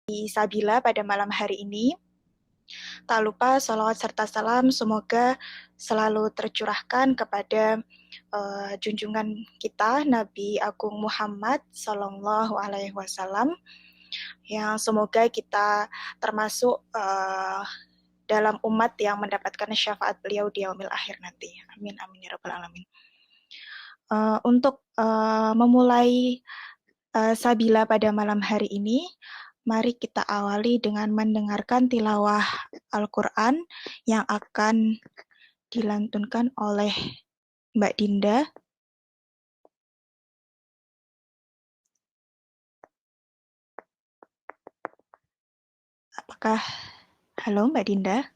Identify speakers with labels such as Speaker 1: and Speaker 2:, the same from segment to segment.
Speaker 1: Sabila pada malam hari ini. Tak lupa salawat serta salam semoga selalu tercurahkan kepada junjungan kita Nabi Agung Muhammad Sallallahu Alaihi Wasallam, yang semoga kita termasuk dalam umat yang mendapatkan syafaat beliau di yaumil akhir nanti. Amin amin ya rabbal alamin. Untuk memulai Sabila pada malam hari ini, mari kita awali dengan mendengarkan tilawah Al-Quran yang akan dilantunkan oleh Mbak Dinda. Apakah halo Mbak Dinda?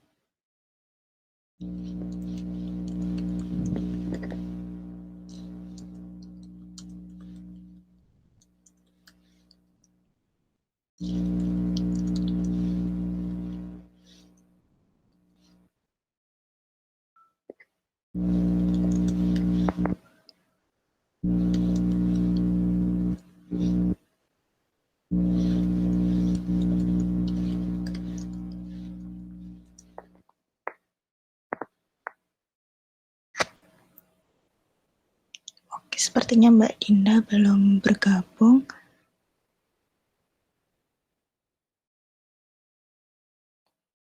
Speaker 1: Oke, sepertinya Mbak Dinda belum bergabung.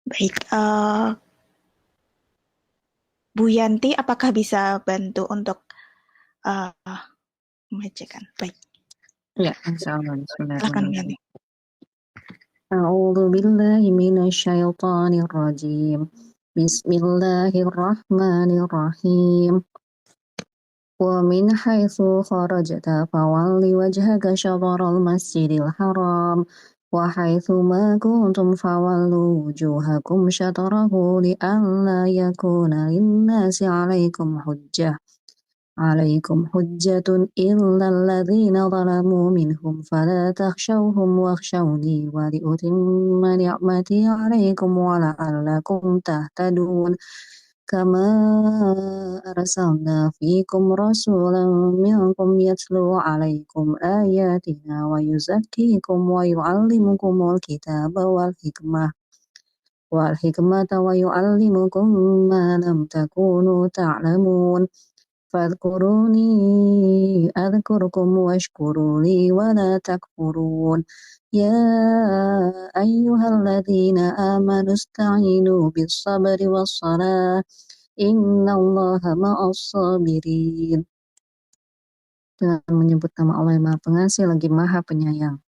Speaker 1: Baik, Bu Yanti, apakah bisa bantu untuk membacakan? Baik.
Speaker 2: Ya, insyaallah.
Speaker 1: Silakan Bu Yanti.
Speaker 2: A'udzu billahi minasyaitonir rajim. Bismillahirrahmanirrahim. Wa min haitsu kharajta fawalli wajhaka shatral masjidil haram wa haitsu ma kuntum fawallu wujuhakum shatrahu li'alla yakuna lin-nasi 'alaikum hujjatun illa alladhina zalamu minhum fala takhshawhum wakhshawni wa liutimma ni'mati 'alaikum wa la'allakum tahtadun. Kama arsalna fikum rasulan minkum yatlu 'alaikum ayatina wa yuzakkikum wa yu'allimukumul kitaba wal hikmata wa yu'allimukum ma lam takunu ta'lamun. فاذكروني أذكركم واشكروا لي ولا تكفرون. يا أيها الذين آمنوا استعينوا بالصبر والصلاة إن الله مع الصابرين. Dengan menyebut nama Allah yang Maha Pengasih lagi Maha Penyayang.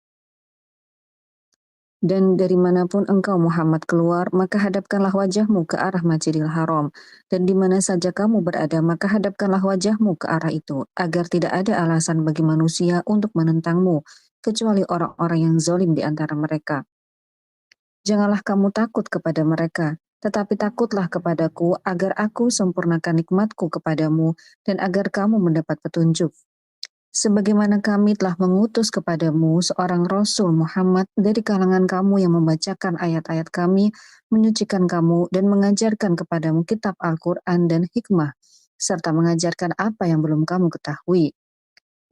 Speaker 2: Dan dari manapun engkau Muhammad keluar, maka hadapkanlah wajahmu ke arah Masjidil Haram. Dan di mana saja kamu berada, maka hadapkanlah wajahmu ke arah itu, agar tidak ada alasan bagi manusia untuk menentangmu, kecuali orang-orang yang zalim di antara mereka. Janganlah kamu takut kepada mereka, tetapi takutlah kepadaku, agar aku sempurnakan nikmatku kepadamu, dan agar kamu mendapat petunjuk. Sebagaimana kami telah mengutus kepadamu seorang Rasul Muhammad dari kalangan kamu yang membacakan ayat-ayat kami, menyucikan kamu, dan mengajarkan kepadamu kitab Al-Quran dan hikmah, serta mengajarkan apa yang belum kamu ketahui.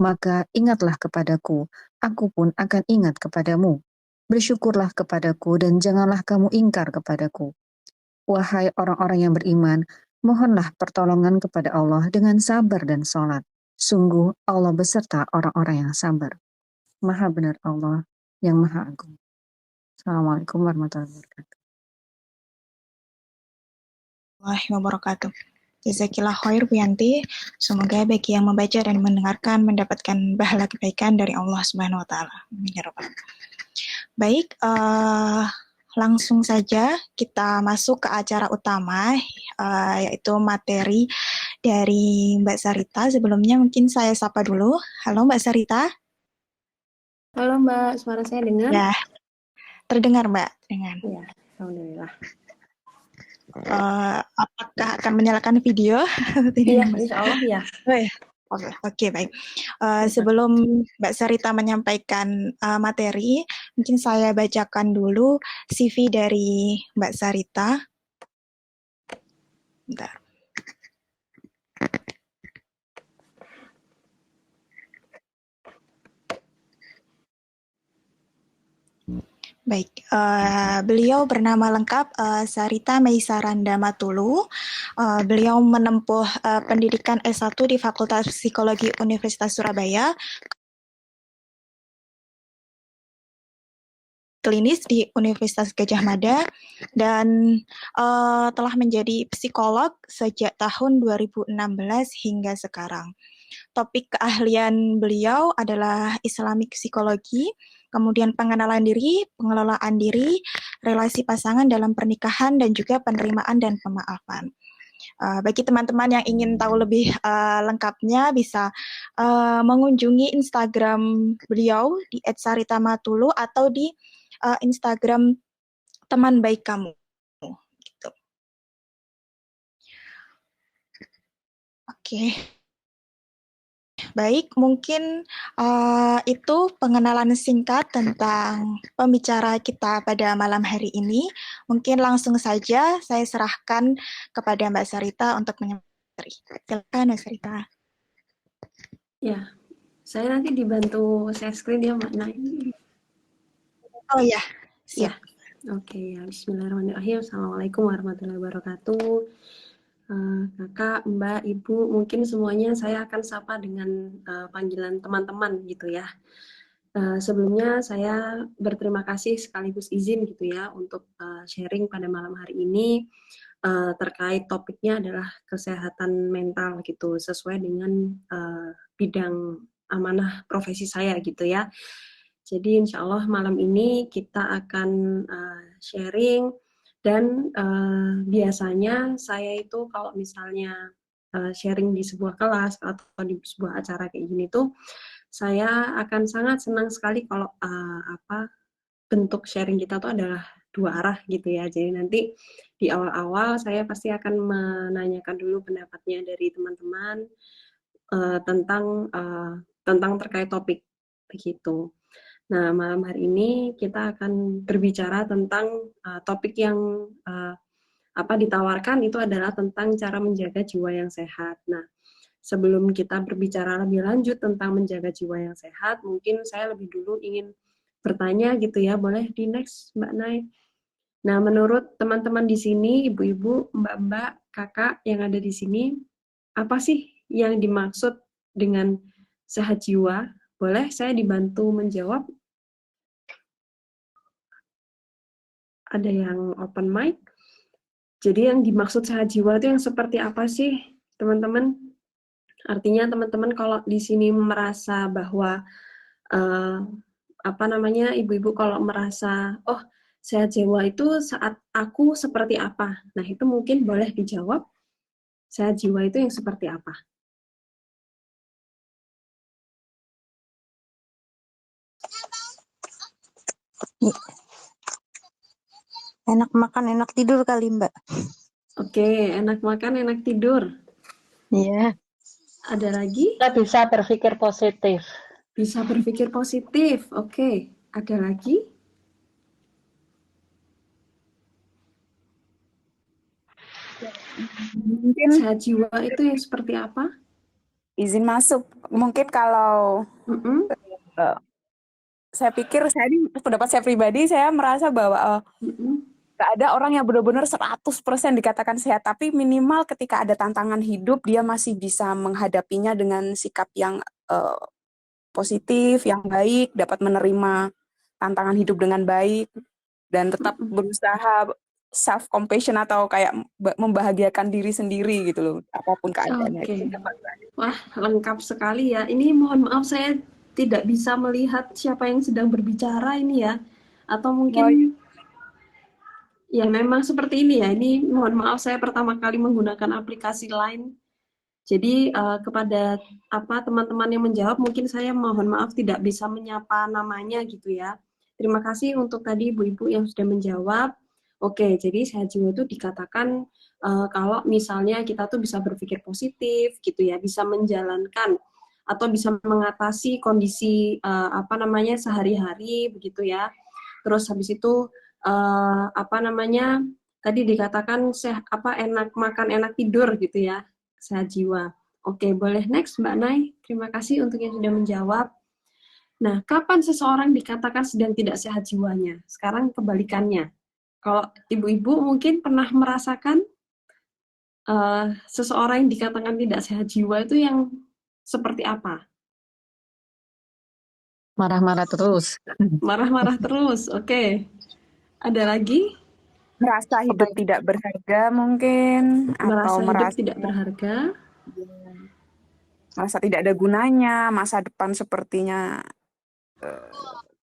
Speaker 2: Maka ingatlah kepadaku, aku pun akan ingat kepadamu. Bersyukurlah kepadaku dan janganlah kamu ingkar kepadaku. Wahai orang-orang yang beriman, mohonlah pertolongan kepada Allah dengan sabar dan sholat. Sungguh Allah beserta orang-orang yang sabar. Maha benar Allah yang Maha Agung. Assalamualaikum warahmatullahi wabarakatuh.
Speaker 1: Wabarakatuh. Jazakillah khair Bu Yanti. Semoga bagi yang membaca dan mendengarkan mendapatkan pahala kebaikan dari Allah Subhanahu wa taala. Amin ya rabbal alamin. Baik, langsung saja kita masuk ke acara utama, yaitu materi dari Mbak Sarita. Sebelumnya mungkin saya sapa dulu. Halo Mbak Sarita.
Speaker 3: Halo Mbak, suara saya dengar?
Speaker 1: Ya, terdengar Mbak. Terdengar.
Speaker 3: Ya, alhamdulillah.
Speaker 1: Apakah akan menyalakan video?
Speaker 3: Iya, insya Allah ya.
Speaker 1: Oh, ya. Oke, baik. Sebelum Mbak Sarita menyampaikan materi, mungkin saya bacakan dulu CV dari Mbak Sarita. Bentar. Baik, beliau bernama lengkap Sarita Meisaranda Matulu. Beliau menempuh pendidikan S1 di Fakultas Psikologi Universitas Surabaya, klinis di Universitas Gadjah Mada, dan telah menjadi psikolog sejak tahun 2016 hingga sekarang. Topik keahlian beliau adalah Islamic Psikologi, kemudian pengenalan diri, pengelolaan diri, relasi pasangan dalam pernikahan, dan juga penerimaan dan pemaafan. Bagi teman-teman yang ingin tahu lebih lengkapnya, bisa mengunjungi Instagram beliau di @saritamatulu atau di Instagram teman baik kamu. Gitu. Oke. Baik, mungkin itu pengenalan singkat tentang pembicara kita pada malam hari ini. Mungkin langsung saja saya serahkan kepada Mbak Sarita untuk menyampaikan. Silakan Mbak Sarita.
Speaker 3: Ya, saya nanti dibantu share screen ya Mbak Nay.
Speaker 1: Oh ya,
Speaker 3: Ya,
Speaker 1: siap.
Speaker 3: oke ya. Bismillahirrahmanirrahim. Assalamualaikum warahmatullahi wabarakatuh. Kakak, Mbak, Ibu, mungkin semuanya saya akan sapa dengan panggilan teman-teman gitu ya. Sebelumnya saya berterima kasih sekaligus izin gitu ya untuk sharing pada malam hari ini terkait topiknya adalah kesehatan mental gitu sesuai dengan bidang amanah profesi saya gitu ya. Jadi insya Allah malam ini kita akan sharing dan biasanya saya itu kalau misalnya sharing di sebuah kelas atau di sebuah acara kayak gini tuh saya akan sangat senang sekali kalau bentuk sharing kita tuh adalah dua arah gitu ya. Jadi nanti di awal-awal saya pasti akan menanyakan dulu pendapatnya dari teman-teman tentang terkait topik begitu. Nah, malam hari ini kita akan berbicara tentang topik yang ditawarkan itu adalah tentang cara menjaga jiwa yang sehat. Nah, sebelum kita berbicara lebih lanjut tentang menjaga jiwa yang sehat, mungkin saya lebih dulu ingin bertanya gitu ya, boleh di next Mbak Nay. Nah, menurut teman-teman di sini, ibu-ibu, mbak-mbak, kakak yang ada di sini, apa sih yang dimaksud dengan sehat jiwa? Boleh saya dibantu menjawab? Ada yang open mic? Jadi yang dimaksud sehat jiwa itu yang seperti apa sih, teman-teman? Artinya teman-teman kalau di sini merasa bahwa ibu-ibu kalau merasa sehat jiwa itu saat aku seperti apa? Nah, itu mungkin boleh dijawab. Sehat jiwa itu yang seperti apa?
Speaker 4: Enak makan, enak tidur kali, Mbak.
Speaker 3: Oke, enak makan, enak tidur.
Speaker 4: Iya.
Speaker 3: Ada lagi?
Speaker 4: Kita bisa berpikir positif.
Speaker 3: Bisa berpikir positif. Oke, ada lagi?
Speaker 5: Mungkin
Speaker 3: Sehat jiwa itu yang seperti apa?
Speaker 5: izin masuk. Mungkin kalau saya pikir, pendapat saya pribadi, saya merasa bahwa gak ada orang yang benar-benar 100% dikatakan sehat, tapi minimal ketika ada tantangan hidup, dia masih bisa menghadapinya dengan sikap yang positif, yang baik, dapat menerima tantangan hidup dengan baik, dan tetap berusaha self-compassion atau kayak membahagiakan diri sendiri gitu loh, apapun keadaannya.
Speaker 3: Oke. Wah, lengkap sekali ya. Ini mohon maaf saya tidak bisa melihat siapa yang sedang berbicara ini ya. Atau mungkin ya memang seperti ini ya. Ini mohon maaf saya pertama kali menggunakan aplikasi Line. Jadi kepada teman-teman yang menjawab mungkin saya mohon maaf tidak bisa menyapa namanya gitu ya. Terima kasih untuk tadi ibu-ibu yang sudah menjawab. Oke, jadi sehat jiwa itu dikatakan kalau misalnya kita tuh bisa berpikir positif gitu ya, bisa menjalankan atau bisa mengatasi kondisi sehari-hari begitu ya. Terus habis itu tadi dikatakan enak makan, enak tidur gitu ya, sehat jiwa. Oke, boleh next Mbak Nay. Terima kasih untuk yang sudah menjawab. Nah, kapan seseorang dikatakan sedang tidak sehat jiwanya? Sekarang kebalikannya. Kalau ibu-ibu mungkin pernah merasakan seseorang yang dikatakan tidak sehat jiwa itu yang seperti apa?
Speaker 2: Marah-marah terus.
Speaker 3: Marah-marah terus, oke. Ada lagi?
Speaker 5: Merasa hidup
Speaker 4: Kebaik.
Speaker 5: tidak berharga mungkin, atau
Speaker 3: Merasa hidup
Speaker 5: merasa
Speaker 3: tidak berharga.
Speaker 5: tidak ada gunanya, masa depan sepertinya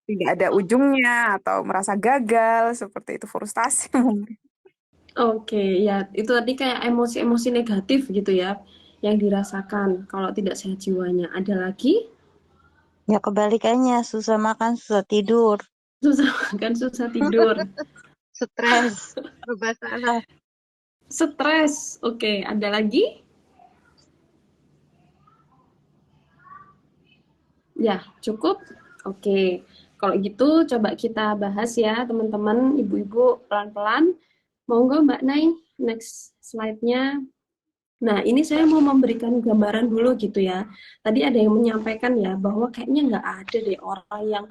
Speaker 5: tidak ada ujungnya, atau merasa gagal, seperti itu, frustasi mungkin.
Speaker 3: Oke, ya itu tadi kayak emosi-emosi negatif gitu ya, yang dirasakan kalau tidak sehat jiwanya. Ada lagi?
Speaker 4: Ya kebalikannya, susah makan, susah tidur,
Speaker 3: Susah makan, susah tidur.
Speaker 4: stres, serba salah.
Speaker 3: Stres, oke. Ada lagi? Ya, cukup? Oke. Kalau gitu coba kita bahas ya teman-teman, ibu-ibu pelan-pelan. Monggo Mbak Nay, next slide-nya. Nah, ini saya mau memberikan gambaran dulu gitu ya. Tadi ada yang menyampaikan ya, bahwa kayaknya nggak ada deh orang yang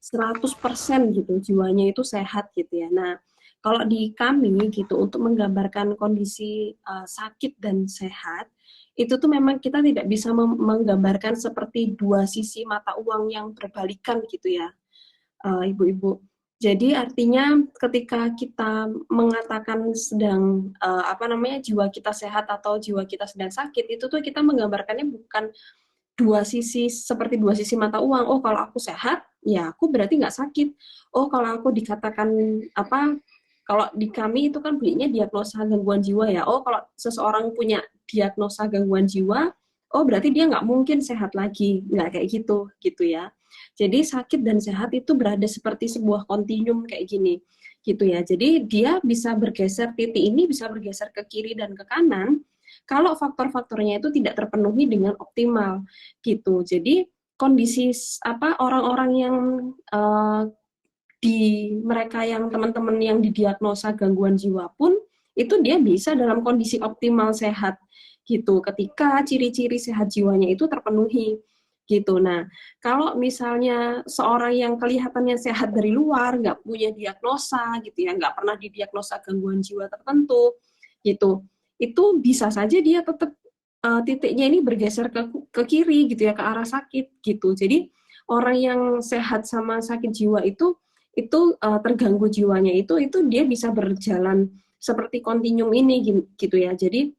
Speaker 3: 100% gitu, jiwanya itu sehat gitu ya. Nah, kalau di kami gitu, untuk menggambarkan kondisi sakit dan sehat, itu tuh memang kita tidak bisa menggambarkan seperti dua sisi mata uang yang berbalikan gitu ya, ibu-ibu. Jadi artinya ketika kita mengatakan sedang jiwa kita sehat atau jiwa kita sedang sakit, itu tuh kita menggambarkannya bukan dua sisi seperti dua sisi mata uang. Oh, kalau aku sehat, ya aku berarti nggak sakit. Oh, kalau aku dikatakan kalau di kami itu kan bunyinya diagnosa gangguan jiwa ya. Oh, kalau seseorang punya diagnosa gangguan jiwa, oh berarti dia nggak mungkin sehat lagi. Nggak kayak gitu ya. Jadi sakit dan sehat itu berada seperti sebuah kontinum kayak gini, gitu ya. Jadi dia bisa bergeser, titik ini bisa bergeser ke kiri dan ke kanan kalau faktor-faktornya itu tidak terpenuhi dengan optimal, gitu. Jadi kondisi orang-orang yang di mereka yang teman-teman yang didiagnosa gangguan jiwa pun itu dia bisa dalam kondisi optimal sehat gitu ketika ciri-ciri sehat jiwanya itu terpenuhi gitu. Nah, kalau misalnya seorang yang kelihatannya sehat dari luar, nggak punya diagnosa gitu ya, nggak pernah didiagnosa gangguan jiwa tertentu gitu, itu bisa saja dia tetap titiknya ini bergeser ke kiri gitu ya, ke arah sakit gitu. Jadi orang yang sehat sama sakit jiwa itu terganggu jiwanya itu dia bisa berjalan seperti kontinum ini gitu ya. Jadi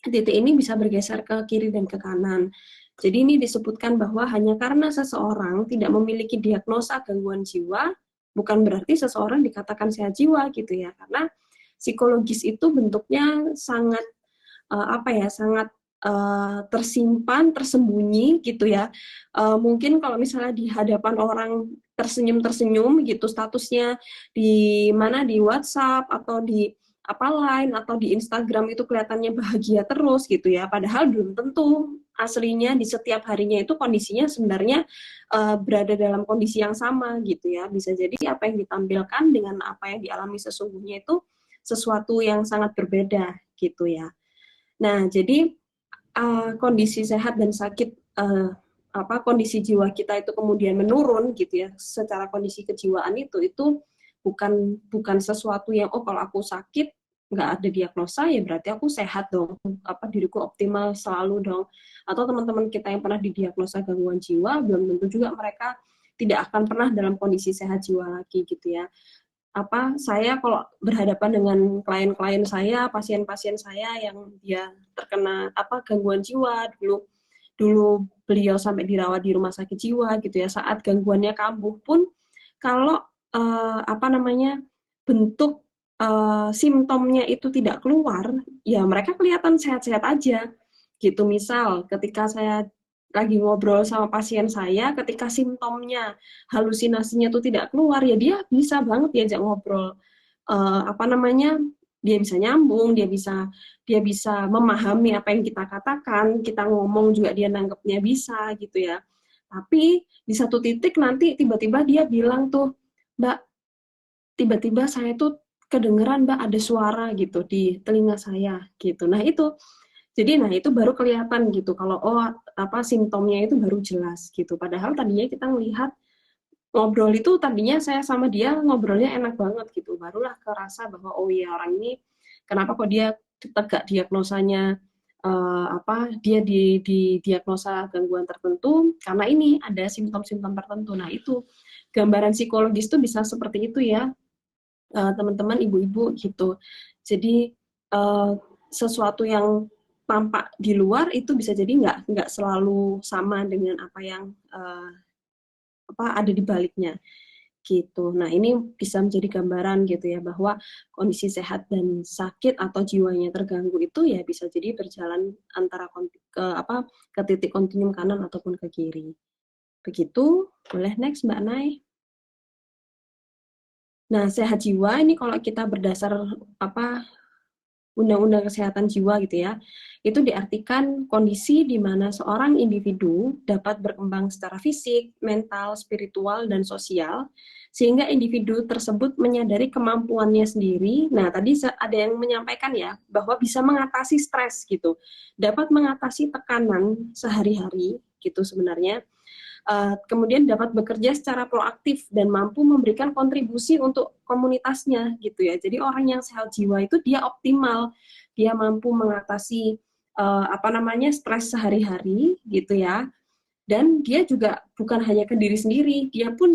Speaker 3: titik ini bisa bergeser ke kiri dan ke kanan. Jadi ini disebutkan bahwa hanya karena seseorang tidak memiliki diagnosa gangguan jiwa, bukan berarti seseorang dikatakan sehat jiwa gitu ya. Karena psikologis itu bentuknya sangat sangat tersimpan, tersembunyi gitu ya. Mungkin kalau misalnya di hadapan orang tersenyum-tersenyum gitu statusnya di mana di WhatsApp atau di lain atau di Instagram itu kelihatannya bahagia terus gitu ya. Padahal belum tentu aslinya di setiap harinya itu kondisinya sebenarnya berada dalam kondisi yang sama gitu ya. Bisa jadi apa yang ditampilkan dengan apa yang dialami sesungguhnya itu sesuatu yang sangat berbeda gitu ya. Nah, jadi kondisi sehat dan sakit kondisi jiwa kita itu kemudian menurun gitu ya secara kondisi kejiwaan itu bukan sesuatu yang kalau aku sakit nggak ada diagnosa ya berarti aku sehat dong, diriku optimal selalu dong. Atau teman-teman kita yang pernah didiagnosa gangguan jiwa belum tentu juga mereka tidak akan pernah dalam kondisi sehat jiwa lagi gitu ya. Saya kalau berhadapan dengan klien-klien saya, pasien-pasien saya yang dia terkena gangguan jiwa dulu beliau sampai dirawat di rumah sakit jiwa gitu ya, saat gangguannya kambuh pun kalau bentuk simptomnya itu tidak keluar, ya mereka kelihatan sehat-sehat aja gitu. Misal ketika saya lagi ngobrol sama pasien saya, ketika simptomnya halusinasinya itu tidak keluar, ya dia bisa banget diajak ngobrol. Dia bisa nyambung, dia bisa memahami apa yang kita katakan, kita ngomong juga dia nanggepnya bisa gitu ya. Tapi di satu titik nanti tiba-tiba dia bilang tuh, Mbak, tiba-tiba saya tuh kedengeran Mbak ada suara gitu di telinga saya gitu. Nah itu Jadi nah itu baru kelihatan gitu kalau simptomnya itu baru jelas gitu. Padahal tadinya kita melihat ngobrol itu tadinya saya sama dia ngobrolnya enak banget gitu. Barulah kerasa bahwa oh iya orang ini kenapa kok dia tegak diagnosanya dia di diagnosa gangguan tertentu karena ini ada simptom-simptom tertentu. Nah, itu gambaran psikologis itu bisa seperti itu ya. Teman-teman ibu-ibu gitu. Jadi sesuatu yang tampak di luar itu bisa jadi nggak selalu sama dengan apa yang ada di baliknya gitu. Nah ini bisa menjadi gambaran gitu ya bahwa kondisi sehat dan sakit atau jiwanya terganggu itu ya bisa jadi berjalan antara ke titik kontinum kanan ataupun ke kiri. Begitu. Boleh next Mbak Nay. Nah, sehat jiwa ini kalau kita berdasar Undang-Undang Kesehatan Jiwa gitu ya, itu diartikan kondisi di mana seorang individu dapat berkembang secara fisik, mental, spiritual, dan sosial, sehingga individu tersebut menyadari kemampuannya sendiri. Nah, tadi ada yang menyampaikan ya, bahwa bisa mengatasi stres gitu, dapat mengatasi tekanan sehari-hari gitu sebenarnya, kemudian dapat bekerja secara proaktif dan mampu memberikan kontribusi untuk komunitasnya gitu ya. Jadi orang yang sehat jiwa itu dia optimal, dia mampu mengatasi stres sehari-hari gitu ya. Dan dia juga bukan hanya ke diri sendiri, dia pun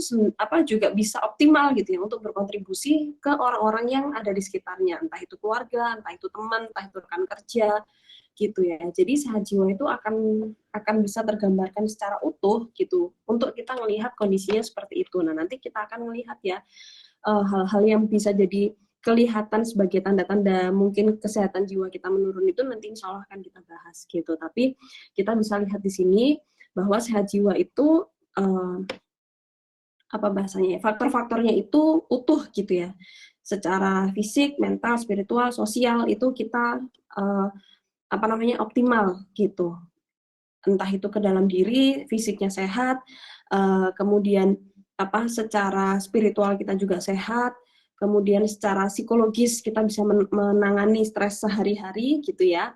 Speaker 3: juga bisa optimal gitu ya untuk berkontribusi ke orang-orang yang ada di sekitarnya, entah itu keluarga, entah itu teman, entah itu rekan kerja gitu ya. Jadi sehat jiwa itu akan bisa tergambarkan secara utuh gitu untuk kita melihat kondisinya seperti itu. Nah, nanti kita akan melihat ya hal-hal yang bisa jadi kelihatan sebagai tanda-tanda mungkin kesehatan jiwa kita menurun itu nanti insya Allah akan kita bahas gitu. Tapi kita bisa lihat di sini bahwa sehat jiwa itu faktor-faktornya itu utuh gitu ya. Secara fisik, mental, spiritual, sosial itu kita optimal gitu. Entah itu ke dalam diri, fisiknya sehat, kemudian secara spiritual kita juga sehat, kemudian secara psikologis kita bisa menangani stres sehari-hari gitu ya,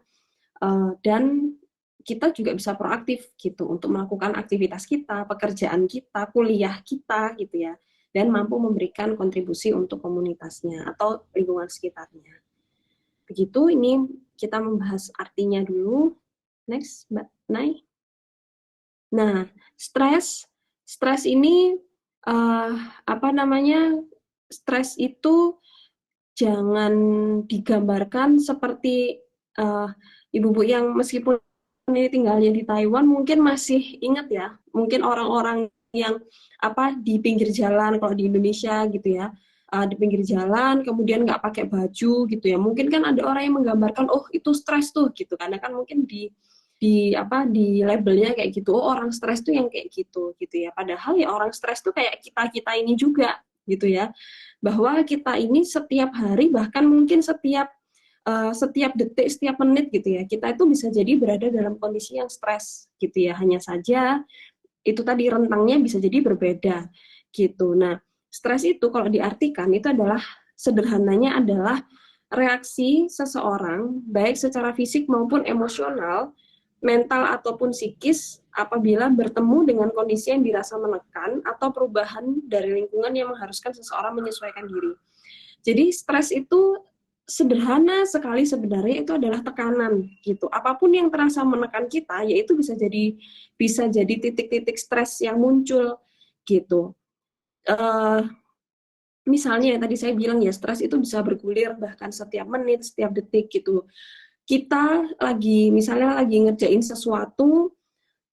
Speaker 3: dan kita juga bisa proaktif gitu untuk melakukan aktivitas kita, pekerjaan kita, kuliah kita gitu ya, dan mampu memberikan kontribusi untuk komunitasnya atau lingkungan sekitarnya. Begitu, ini kita membahas artinya dulu. Next, Mbak Nay. Nah, stres ini stres itu jangan digambarkan seperti ibu-ibu yang meskipun ini tinggalnya di Taiwan mungkin masih ingat ya, mungkin orang-orang yang di pinggir jalan kalau di Indonesia gitu ya, di pinggir jalan kemudian nggak pakai baju gitu ya, mungkin kan ada orang yang menggambarkan oh itu stres tuh gitu, karena kan mungkin di labelnya kayak gitu, oh orang stres tuh yang kayak gitu ya, padahal ya orang stres tuh kayak kita ini juga gitu ya, bahwa kita ini setiap hari bahkan mungkin setiap detik, setiap menit gitu ya, kita itu bisa jadi berada dalam kondisi yang stres gitu ya, hanya saja itu tadi rentangnya bisa jadi berbeda gitu. Nah, stres itu kalau diartikan itu adalah sederhananya adalah reaksi seseorang baik secara fisik maupun emosional, mental ataupun psikis apabila bertemu dengan kondisi yang dirasa menekan atau perubahan dari lingkungan yang mengharuskan seseorang menyesuaikan diri. Jadi stres itu sederhana sekali sebenarnya itu adalah tekanan gitu. Apapun yang terasa menekan kita, yaitu bisa jadi titik-titik stres yang muncul gitu. Misalnya tadi saya bilang ya, stres itu bisa bergulir bahkan setiap menit, setiap detik gitu. Kita misalnya lagi ngerjain sesuatu,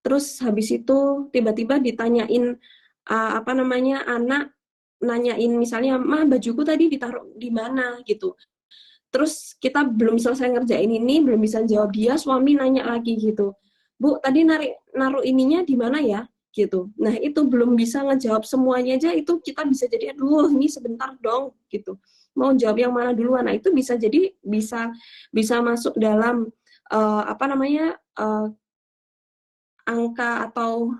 Speaker 3: terus habis itu tiba-tiba ditanyain anak nanyain misalnya, "Ma, bajuku tadi ditaruh di mana?" gitu. Terus kita belum selesai ngerjain ini, belum bisa jawab dia, suami nanya lagi gitu, "Bu, tadi naruh ininya di mana ya?" gitu. Nah, itu belum bisa ngejawab semuanya aja, itu kita bisa jadi, aduh, ini sebentar dong, gitu. Mau jawab yang mana duluan? Nah, itu bisa jadi, bisa masuk dalam, angka atau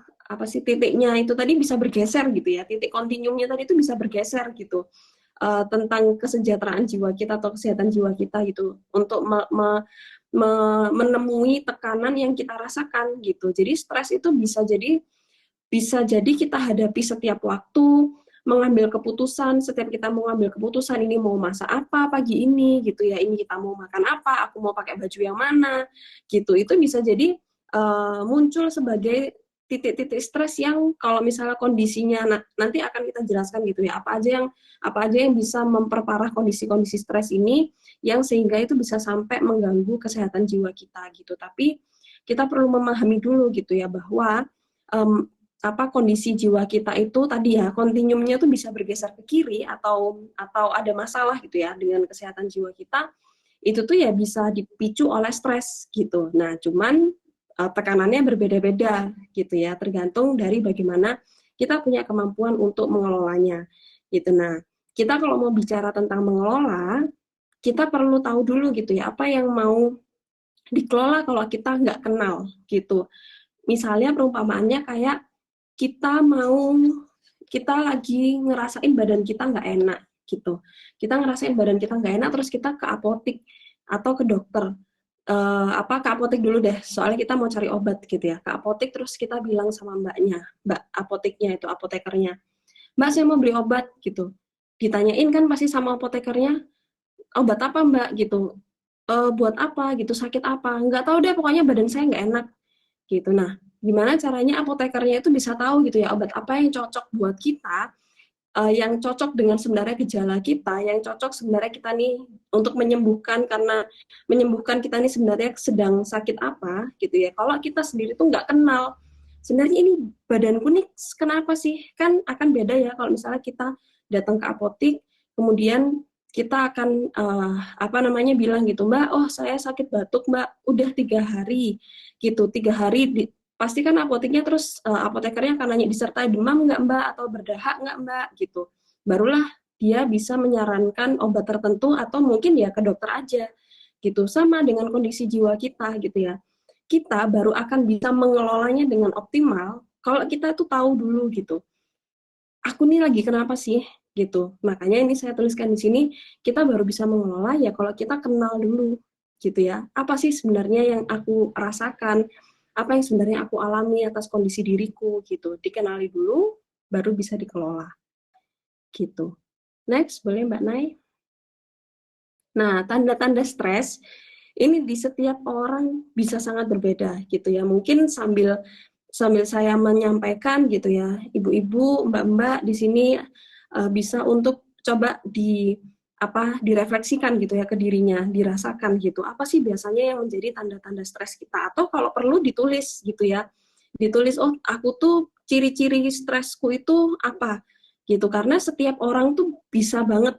Speaker 3: titiknya itu tadi bisa bergeser gitu ya, titik kontinumnya tadi itu bisa bergeser gitu. tentang kesejahteraan jiwa kita atau kesehatan jiwa kita gitu, untuk menemui tekanan yang kita rasakan gitu. Jadi stres itu bisa jadi kita hadapi setiap waktu, mengambil keputusan, setiap kita mau ngambil keputusan, ini mau masak apa pagi ini gitu ya, ini kita mau makan apa, aku mau pakai baju yang mana gitu. Itu bisa jadi muncul sebagai titik-titik stres yang kalau misalnya kondisinya nanti akan kita jelaskan gitu ya, apa aja yang bisa memperparah kondisi-kondisi stres ini yang sehingga itu bisa sampai mengganggu kesehatan jiwa kita gitu. Tapi kita perlu memahami dulu gitu ya, bahwa kondisi jiwa kita itu tadi ya, kontinumnya tuh bisa bergeser ke kiri atau ada masalah gitu ya dengan kesehatan jiwa kita, itu tuh ya bisa dipicu oleh stres gitu. Nah, cuman tekanannya berbeda-beda gitu ya, tergantung dari bagaimana kita punya kemampuan untuk mengelolanya gitu. Nah, kita kalau mau bicara tentang mengelola, kita perlu tahu dulu gitu ya, apa yang mau dikelola kalau kita nggak kenal gitu. Misalnya perumpamaannya kayak kita lagi ngerasain badan kita nggak enak gitu. Kita ngerasain badan kita nggak enak, terus kita ke apotik atau ke dokter. Ke apotik dulu deh, soalnya kita mau cari obat gitu ya. Ke apotik terus kita bilang sama mbak apoteknya itu, apotekernya, "Mbak, saya mau beli obat," gitu. Ditanyain kan pasti sama apotekernya, "Obat apa mbak?" gitu. Buat apa gitu, sakit apa? Nggak tahu deh, pokoknya badan saya nggak enak gitu. Nah, gimana caranya apotekernya itu bisa tahu gitu ya, obat apa yang cocok buat kita, yang cocok dengan sebenarnya gejala kita, yang cocok sebenarnya kita nih untuk menyembuhkan, karena menyembuhkan kita nih sebenarnya sedang sakit apa gitu ya. Kalau kita sendiri tuh nggak kenal, sebenarnya ini badanku nih kenapa sih, kan akan beda ya kalau misalnya kita datang ke apotik, kemudian kita akan bilang gitu, "Mbak, oh saya sakit batuk mbak, udah 3 hari gitu, 3 hari pasti kan apoteknya terus apotekernya akan nanya, disertai demam nggak mbak atau berdahak nggak mbak gitu. Barulah dia bisa menyarankan obat tertentu atau mungkin ya ke dokter aja gitu. Sama dengan kondisi jiwa kita gitu ya. Kita baru akan bisa mengelolanya dengan optimal kalau kita tuh tahu dulu gitu. Aku nih lagi kenapa sih gitu. Makanya ini saya tuliskan di sini, kita baru bisa mengelola ya kalau kita kenal dulu gitu ya. Apa sih sebenarnya yang aku rasakan? Apa yang sebenarnya aku alami atas kondisi diriku gitu. Dikenali dulu, baru bisa dikelola gitu. Next, boleh Mbak Nay? Nah, tanda-tanda stres ini di setiap orang bisa sangat berbeda gitu ya. Mungkin sambil saya menyampaikan gitu ya, ibu-ibu, mbak-mbak di sini bisa untuk coba direfleksikan gitu ya ke dirinya, dirasakan gitu. Apa sih biasanya yang menjadi tanda-tanda stres kita? Atau kalau perlu ditulis gitu ya. Ditulis, oh aku tuh ciri-ciri stresku itu apa? Gitu. Karena setiap orang tuh bisa banget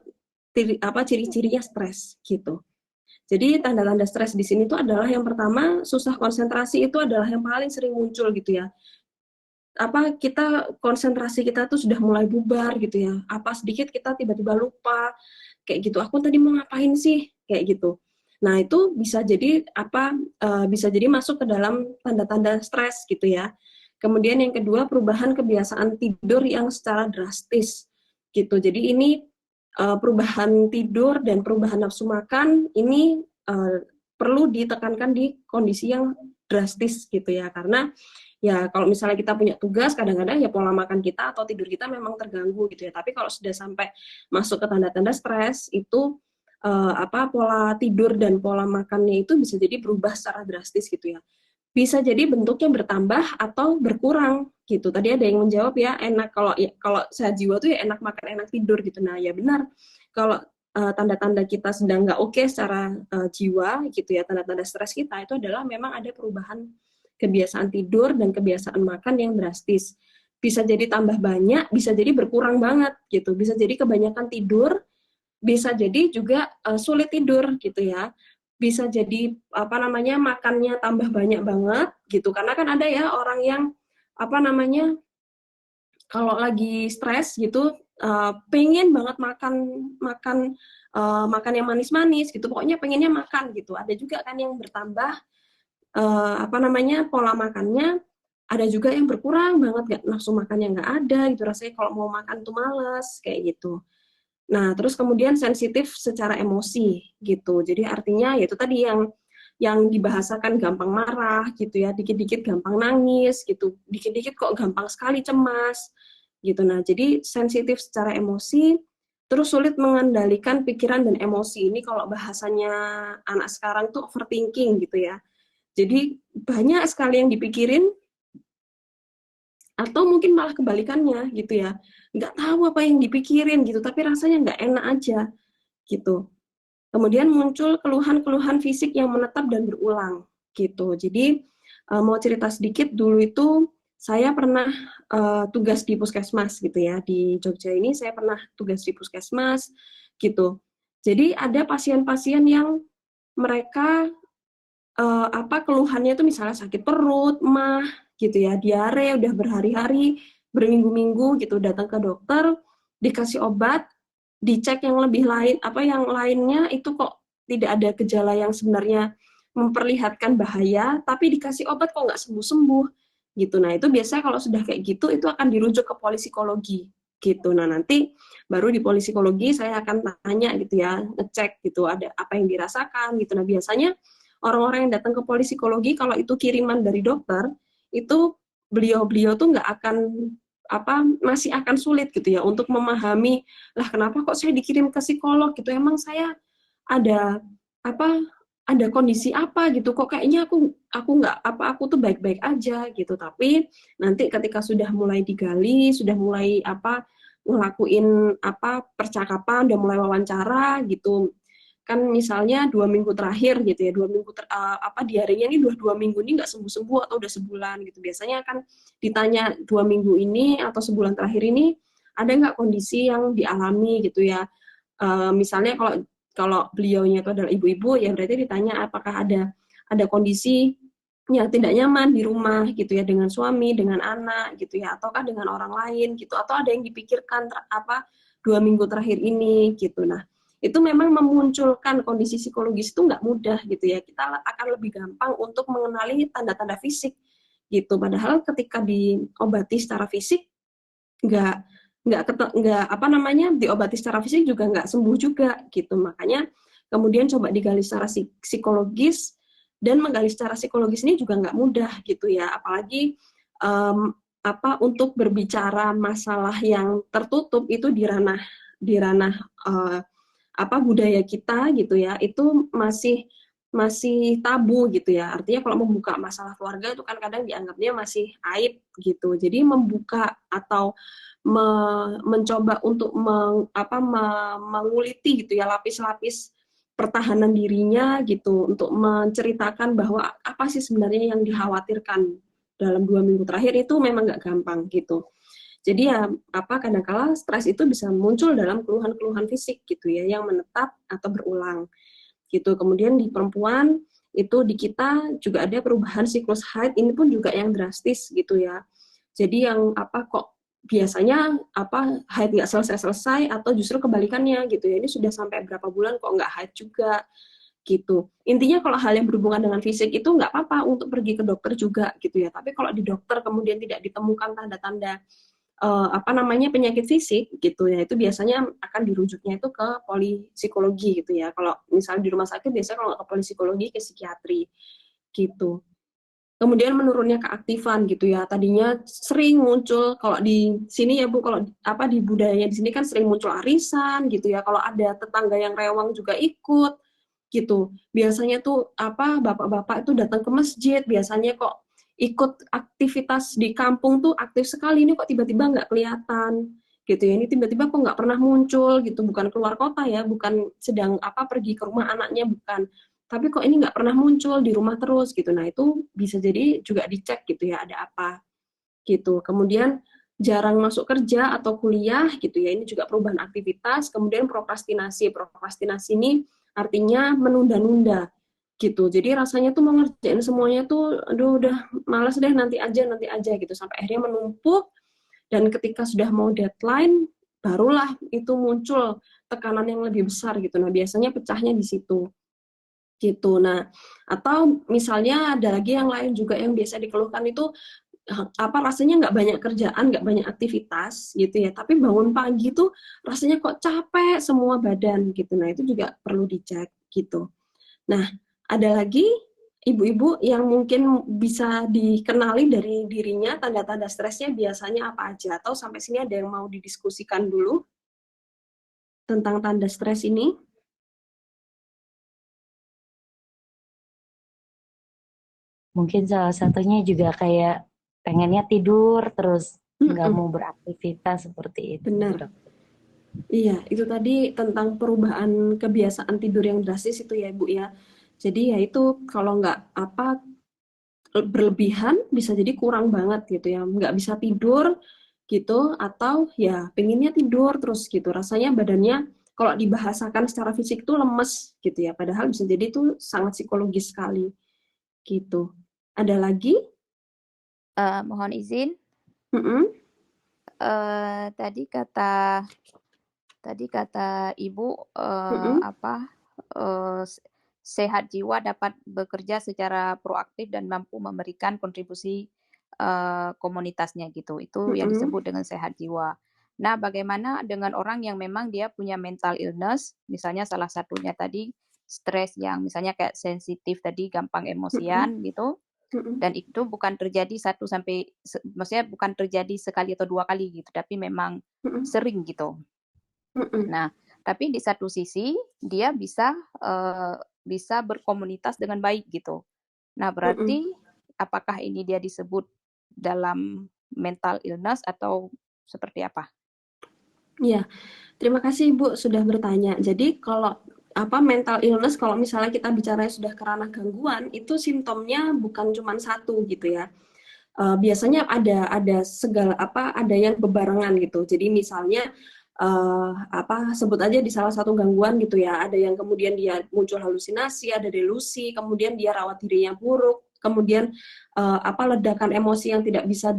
Speaker 3: ciri-cirinya stres gitu. Jadi tanda-tanda stres di sini tuh adalah yang pertama, susah konsentrasi, itu adalah yang paling sering muncul gitu ya. Konsentrasi kita tuh sudah mulai bubar gitu ya. Apa sedikit kita tiba-tiba lupa kayak gitu. Aku tadi mau ngapain sih kayak gitu. Nah, itu bisa jadi bisa jadi masuk ke dalam tanda-tanda stres gitu ya. Kemudian yang kedua, perubahan kebiasaan tidur yang secara drastis gitu. Jadi ini perubahan tidur dan perubahan nafsu makan ini perlu ditekankan di kondisi yang drastis gitu ya, karena ya kalau misalnya kita punya tugas, kadang-kadang ya pola makan kita atau tidur kita memang terganggu gitu ya. Tapi kalau sudah sampai masuk ke tanda-tanda stres itu pola tidur dan pola makannya itu bisa jadi berubah secara drastis gitu ya. Bisa jadi bentuknya bertambah atau berkurang gitu. Tadi ada yang menjawab ya, enak kalau sehat jiwa tuh ya enak makan, enak tidur gitu. Nah ya benar, kalau tanda-tanda kita sedang nggak oke secara jiwa gitu ya, tanda-tanda stres kita itu adalah memang ada perubahan kebiasaan tidur dan kebiasaan makan yang drastis. Bisa jadi tambah banyak, bisa jadi berkurang banget gitu. Bisa jadi kebanyakan tidur, bisa jadi juga sulit tidur gitu ya. Bisa jadi makannya tambah banyak banget gitu. Karena kan ada ya orang yang kalau lagi stres gitu pengen banget makan yang manis-manis gitu. Pokoknya pengennya makan gitu. Ada juga kan yang bertambah pola makannya, ada juga yang berkurang banget, nafsu makannya nggak ada gitu, rasanya kalau mau makan tuh males kayak gitu. Nah, terus kemudian sensitif secara emosi gitu. Jadi artinya yaitu tadi yang dibahasakan gampang marah gitu ya, dikit-dikit gampang nangis gitu, dikit-dikit kok gampang sekali cemas gitu. Nah, jadi sensitif secara emosi, terus sulit mengendalikan pikiran dan emosi. Ini kalau bahasanya anak sekarang tuh overthinking gitu ya. Jadi banyak sekali yang dipikirin, atau mungkin malah kebalikannya gitu ya, nggak tahu apa yang dipikirin gitu, tapi rasanya nggak enak aja gitu. Kemudian muncul keluhan-keluhan fisik yang menetap dan berulang gitu. Jadi mau cerita sedikit, dulu itu saya pernah tugas di puskesmas gitu ya, di Jogja ini saya pernah tugas di puskesmas gitu. Jadi ada pasien-pasien yang mereka keluhannya itu misalnya sakit perut, mah gitu ya, diare udah berhari-hari, berminggu-minggu gitu, datang ke dokter, dikasih obat, dicek yang lebih lain, yang lainnya itu kok tidak ada gejala yang sebenarnya memperlihatkan bahaya, tapi dikasih obat kok nggak sembuh-sembuh gitu. Nah, itu biasanya kalau sudah kayak gitu itu akan dirujuk ke polikologi gitu. Nah, nanti baru di polikologi saya akan tanya gitu ya, ngecek gitu ada apa yang dirasakan gitu. Nah, biasanya orang-orang yang datang ke polikologi kalau itu kiriman dari dokter, itu beliau-beliau tuh nggak akan masih akan sulit gitu ya untuk memahami, lah kenapa kok saya dikirim ke psikolog gitu, emang saya ada apa ada kondisi apa gitu, kok kayaknya aku nggak aku tuh baik-baik aja gitu. Tapi nanti ketika sudah mulai digali, sudah mulai ngelakuin percakapan, udah mulai wawancara gitu, kan misalnya 2 minggu terakhir gitu ya, 2 minggu diarenya ini dua minggu ini nggak sembuh-sembuh atau udah sebulan gitu, biasanya akan ditanya 2 minggu ini atau sebulan terakhir ini ada nggak kondisi yang dialami gitu ya. Misalnya kalau beliaunya itu adalah ibu-ibu, ya berarti ditanya apakah ada kondisi yang tidak nyaman di rumah gitu ya, dengan suami, dengan anak gitu ya, ataukah dengan orang lain gitu, atau ada yang dipikirkan 2 minggu terakhir ini gitu. Nah, itu memang memunculkan kondisi psikologis itu nggak mudah gitu ya. Kita akan lebih gampang untuk mengenali tanda-tanda fisik gitu. Padahal ketika diobati secara fisik nggak diobati secara fisik juga nggak sembuh juga gitu. Makanya kemudian coba digali secara psikologis, dan menggali secara psikologis ini juga nggak mudah gitu ya. Apalagi untuk berbicara masalah yang tertutup itu di ranah budaya kita gitu ya, itu masih tabu gitu ya. Artinya kalau membuka masalah keluarga itu kan kadang dianggapnya masih aib gitu. Jadi membuka atau mencoba untuk menguliti gitu ya lapis-lapis pertahanan dirinya gitu, untuk menceritakan bahwa apa sih sebenarnya yang dikhawatirkan dalam 2 minggu terakhir, itu memang nggak gampang gitu. Jadi ya kadang-kala stres itu bisa muncul dalam keluhan-keluhan fisik gitu ya, yang menetap atau berulang gitu. Kemudian di perempuan itu, di kita juga ada perubahan siklus haid, ini pun juga yang drastis gitu ya. Jadi yang kok biasanya haid nggak selesai-selesai, atau justru kebalikannya gitu ya, ini sudah sampai berapa bulan kok nggak haid juga gitu. Intinya kalau hal yang berhubungan dengan fisik itu nggak apa-apa untuk pergi ke dokter juga gitu ya. Tapi kalau di dokter kemudian tidak ditemukan tanda-tanda penyakit fisik gitu ya, itu biasanya akan dirujuknya itu ke polikologi gitu ya. Kalau misalnya di rumah sakit biasanya kalau ke polikologi ke psikiatri gitu. Kemudian menurunnya keaktifan gitu ya. Tadinya sering muncul kalau di sini ya Bu, kalau di budayanya di sini kan sering muncul arisan gitu ya. Kalau ada tetangga yang rewang juga ikut gitu. Biasanya tuh bapak-bapak itu datang ke masjid, biasanya kok ikut aktivitas di kampung tuh aktif sekali, ini kok tiba-tiba nggak kelihatan gitu ya. Ini tiba-tiba kok nggak pernah muncul gitu, bukan keluar kota ya, bukan sedang pergi ke rumah anaknya, bukan, tapi kok ini nggak pernah muncul di rumah terus gitu. Nah, itu bisa jadi juga dicek gitu ya, ada apa gitu. Kemudian jarang masuk kerja atau kuliah gitu ya, ini juga perubahan aktivitas. Kemudian prokrastinasi ini artinya menunda-nunda gitu. Jadi rasanya tuh mau ngerjain semuanya tuh, aduh udah malas deh, nanti aja gitu, sampai akhirnya menumpuk, dan ketika sudah mau deadline barulah itu muncul tekanan yang lebih besar gitu. Nah, biasanya pecahnya di situ gitu. Nah, atau misalnya ada lagi yang lain juga yang biasa dikeluhkan itu rasanya nggak banyak kerjaan, nggak banyak aktivitas gitu ya, tapi bangun pagi tuh rasanya kok capek semua badan gitu. Nah itu juga perlu dicek gitu. Nah ada lagi ibu-ibu yang mungkin bisa dikenali dari dirinya, tanda-tanda stresnya biasanya apa aja, atau sampai sini ada yang mau didiskusikan dulu tentang tanda stres ini?
Speaker 6: Mungkin salah satunya juga kayak pengennya tidur terus nggak mau beraktivitas seperti itu.
Speaker 3: Benar. Iya, itu tadi tentang perubahan kebiasaan tidur yang drastis itu ya Bu ya. Jadi ya itu kalau nggak berlebihan bisa jadi kurang banget gitu ya, nggak bisa tidur gitu, atau ya pengennya tidur terus gitu, rasanya badannya kalau dibahasakan secara fisik tuh lemes gitu ya, padahal bisa jadi itu sangat psikologis sekali gitu. Ada lagi?
Speaker 7: Mohon izin. Tadi kata Ibu sehat jiwa dapat bekerja secara proaktif dan mampu memberikan kontribusi komunitasnya gitu. Itu yang disebut dengan sehat jiwa. Nah, bagaimana dengan orang yang memang dia punya mental illness, misalnya salah satunya tadi stres yang misalnya kayak sensitif tadi, gampang emosian gitu. Dan itu bukan terjadi maksudnya bukan terjadi sekali atau dua kali gitu, tapi memang sering gitu. Nah, tapi di satu sisi dia bisa berkomunitas dengan baik gitu. Nah, berarti apakah ini dia disebut dalam mental illness atau seperti apa?
Speaker 3: Ya, terima kasih Ibu sudah bertanya. Jadi kalau mental illness, kalau misalnya kita bicara sudah ke ranah gangguan, itu simptomnya bukan cuma satu gitu ya. Biasanya ada segala ada yang bebarengan gitu. Jadi misalnya sebut aja di salah satu gangguan gitu ya, ada yang kemudian dia muncul halusinasi, ada delusi, kemudian dia rawat dirinya buruk, kemudian ledakan emosi yang tidak bisa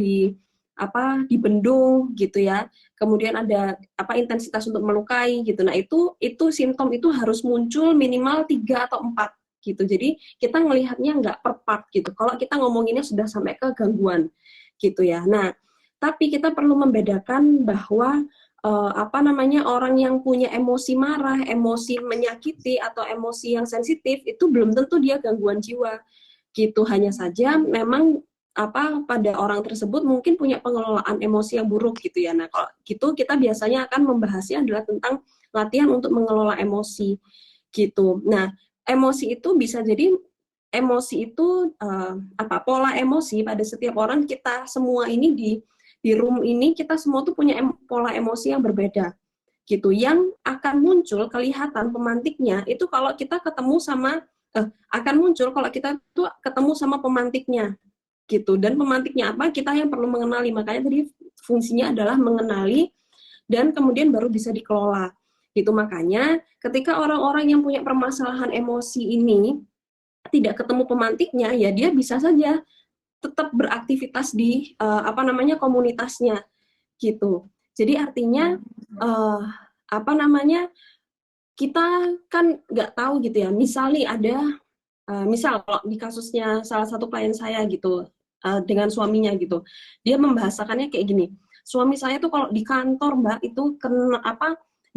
Speaker 3: dibendung gitu ya, kemudian ada intensitas untuk melukai gitu. Nah itu simptom itu harus muncul minimal 3 atau 4 gitu. Jadi kita melihatnya nggak per part gitu. Kalau kita ngomonginnya sudah sampai ke gangguan gitu ya. Nah tapi kita perlu membedakan bahwa orang yang punya emosi marah, emosi menyakiti atau emosi yang sensitif itu belum tentu dia gangguan jiwa gitu. Hanya saja memang pada orang tersebut mungkin punya pengelolaan emosi yang buruk gitu ya. Nah kalau gitu kita biasanya akan membahasnya adalah tentang latihan untuk mengelola emosi gitu. Nah emosi itu bisa jadi pola emosi pada setiap orang, kita semua ini di room ini kita semua tuh punya pola emosi yang berbeda gitu, yang akan muncul kelihatan pemantiknya itu kalau kita ketemu sama pemantiknya gitu. Dan pemantiknya apa, kita yang perlu mengenali. Makanya tadi fungsinya adalah mengenali dan kemudian baru bisa dikelola gitu. Makanya ketika orang-orang yang punya permasalahan emosi ini tidak ketemu pemantiknya, ya dia bisa saja tetap beraktivitas di komunitasnya gitu. Jadi artinya kita kan nggak tahu gitu ya. Misalnya ada misal kalau di kasusnya salah satu klien saya gitu dengan suaminya gitu, dia membahasakannya kayak gini. Suami saya tuh kalau di kantor Mbak itu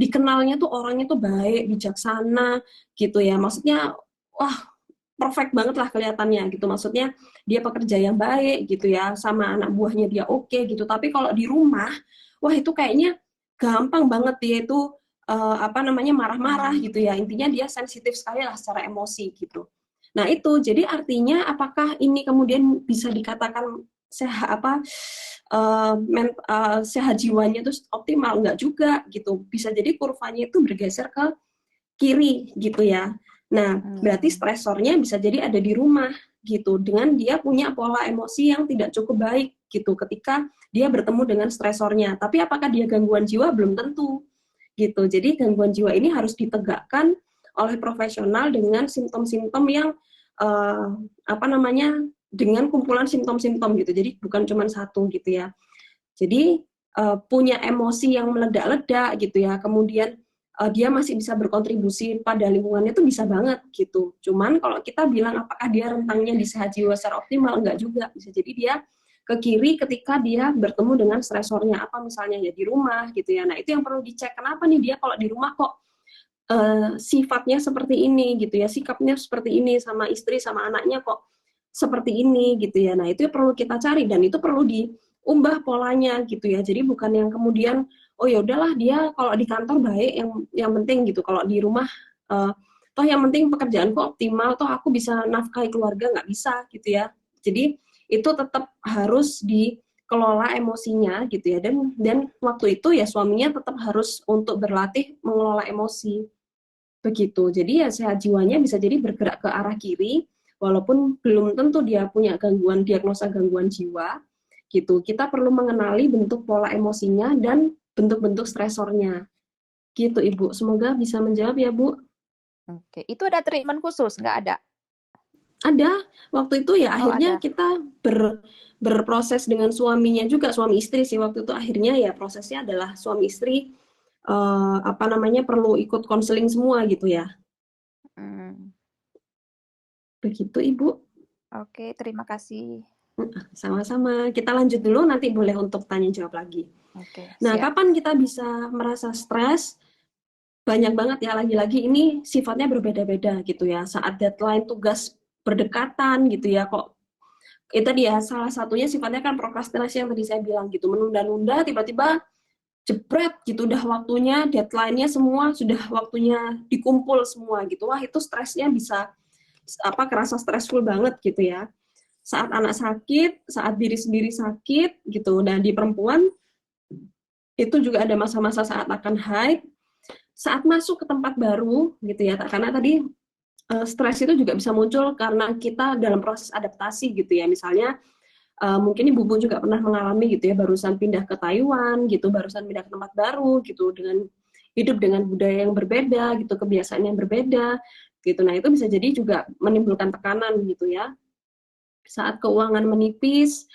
Speaker 3: dikenalnya tuh orangnya tuh baik, bijaksana gitu ya. Maksudnya wah perfect banget lah kelihatannya gitu. Maksudnya dia pekerja yang baik gitu ya, sama anak buahnya dia oke gitu. Tapi kalau di rumah, wah itu kayaknya gampang banget dia itu marah-marah gitu ya. Intinya dia sensitif sekali lah secara emosi gitu. Nah itu jadi artinya apakah ini kemudian bisa dikatakan sehat jiwanya itu optimal? Enggak juga gitu. Bisa jadi kurvanya itu bergeser ke kiri gitu ya. Nah, berarti stresornya bisa jadi ada di rumah gitu, dengan dia punya pola emosi yang tidak cukup baik gitu ketika dia bertemu dengan stresornya. Tapi apakah dia gangguan jiwa? Belum tentu gitu. Jadi gangguan jiwa ini harus ditegakkan oleh profesional dengan simptom-simptom yang dengan kumpulan simptom-simptom gitu. Jadi bukan cuma satu gitu ya. Jadi punya emosi yang meledak-ledak gitu ya, kemudian dia masih bisa berkontribusi pada lingkungannya, itu bisa banget gitu. Cuman kalau kita bilang apakah dia rentangnya di sehat jiwa secara optimal, enggak juga. Bisa jadi dia ke kiri ketika dia bertemu dengan stresornya, apa misalnya ya di rumah gitu ya. Nah itu yang perlu dicek, kenapa nih dia kalau di rumah kok sifatnya seperti ini gitu ya, sikapnya seperti ini, sama istri sama anaknya kok seperti ini gitu ya. Nah itu perlu kita cari dan itu perlu diubah polanya gitu ya. Jadi bukan yang kemudian oh ya udahlah dia kalau di kantor baik, yang penting gitu, kalau di rumah toh yang penting pekerjaanku optimal, toh aku bisa nafkahi keluarga, nggak bisa gitu ya. Jadi itu tetap harus dikelola emosinya gitu ya, dan waktu itu ya suaminya tetap harus untuk berlatih mengelola emosi begitu. Jadi ya sehat jiwanya bisa jadi bergerak ke arah kiri, walaupun belum tentu dia punya diagnosa gangguan jiwa gitu. Kita perlu mengenali bentuk pola emosinya dan bentuk-bentuk stresornya gitu Ibu. Semoga bisa menjawab ya Bu.
Speaker 7: Oke, itu ada treatment khusus? Nggak ada?
Speaker 3: Ada, waktu itu ya akhirnya
Speaker 7: ada.
Speaker 3: kita berproses dengan suaminya juga, suami istri sih waktu itu, akhirnya ya prosesnya adalah suami istri perlu ikut konseling semua gitu ya. Begitu Ibu.
Speaker 7: Oke, terima kasih.
Speaker 3: Sama-sama. Kita lanjut dulu, nanti boleh untuk tanya jawab lagi.
Speaker 7: Oke,
Speaker 3: Nah,
Speaker 7: siap.
Speaker 3: kapan kita bisa merasa stres? Banyak banget ya, lagi-lagi ini sifatnya berbeda-beda gitu ya. Saat deadline tugas berdekatan gitu ya, kok itu dia salah satunya sifatnya kan prokrastinasi yang tadi saya bilang gitu, menunda-nunda, tiba-tiba jebret gitu, udah waktunya, deadline-nya semua sudah waktunya dikumpul semua gitu. Wah, itu stresnya bisa kerasa stressful banget gitu ya. Saat anak sakit, saat diri sendiri sakit gitu. Dan di perempuan itu juga ada masa-masa saat akan haid, saat masuk ke tempat baru gitu ya. Karena tadi stres itu juga bisa muncul karena kita dalam proses adaptasi gitu ya. Misalnya mungkin Ibu juga pernah mengalami gitu ya, barusan pindah ke Taiwan gitu, barusan pindah ke tempat baru gitu, dengan hidup dengan budaya yang berbeda gitu, kebiasaan yang berbeda gitu. Nah itu bisa jadi juga menimbulkan tekanan gitu ya. Saat keuangan menipis,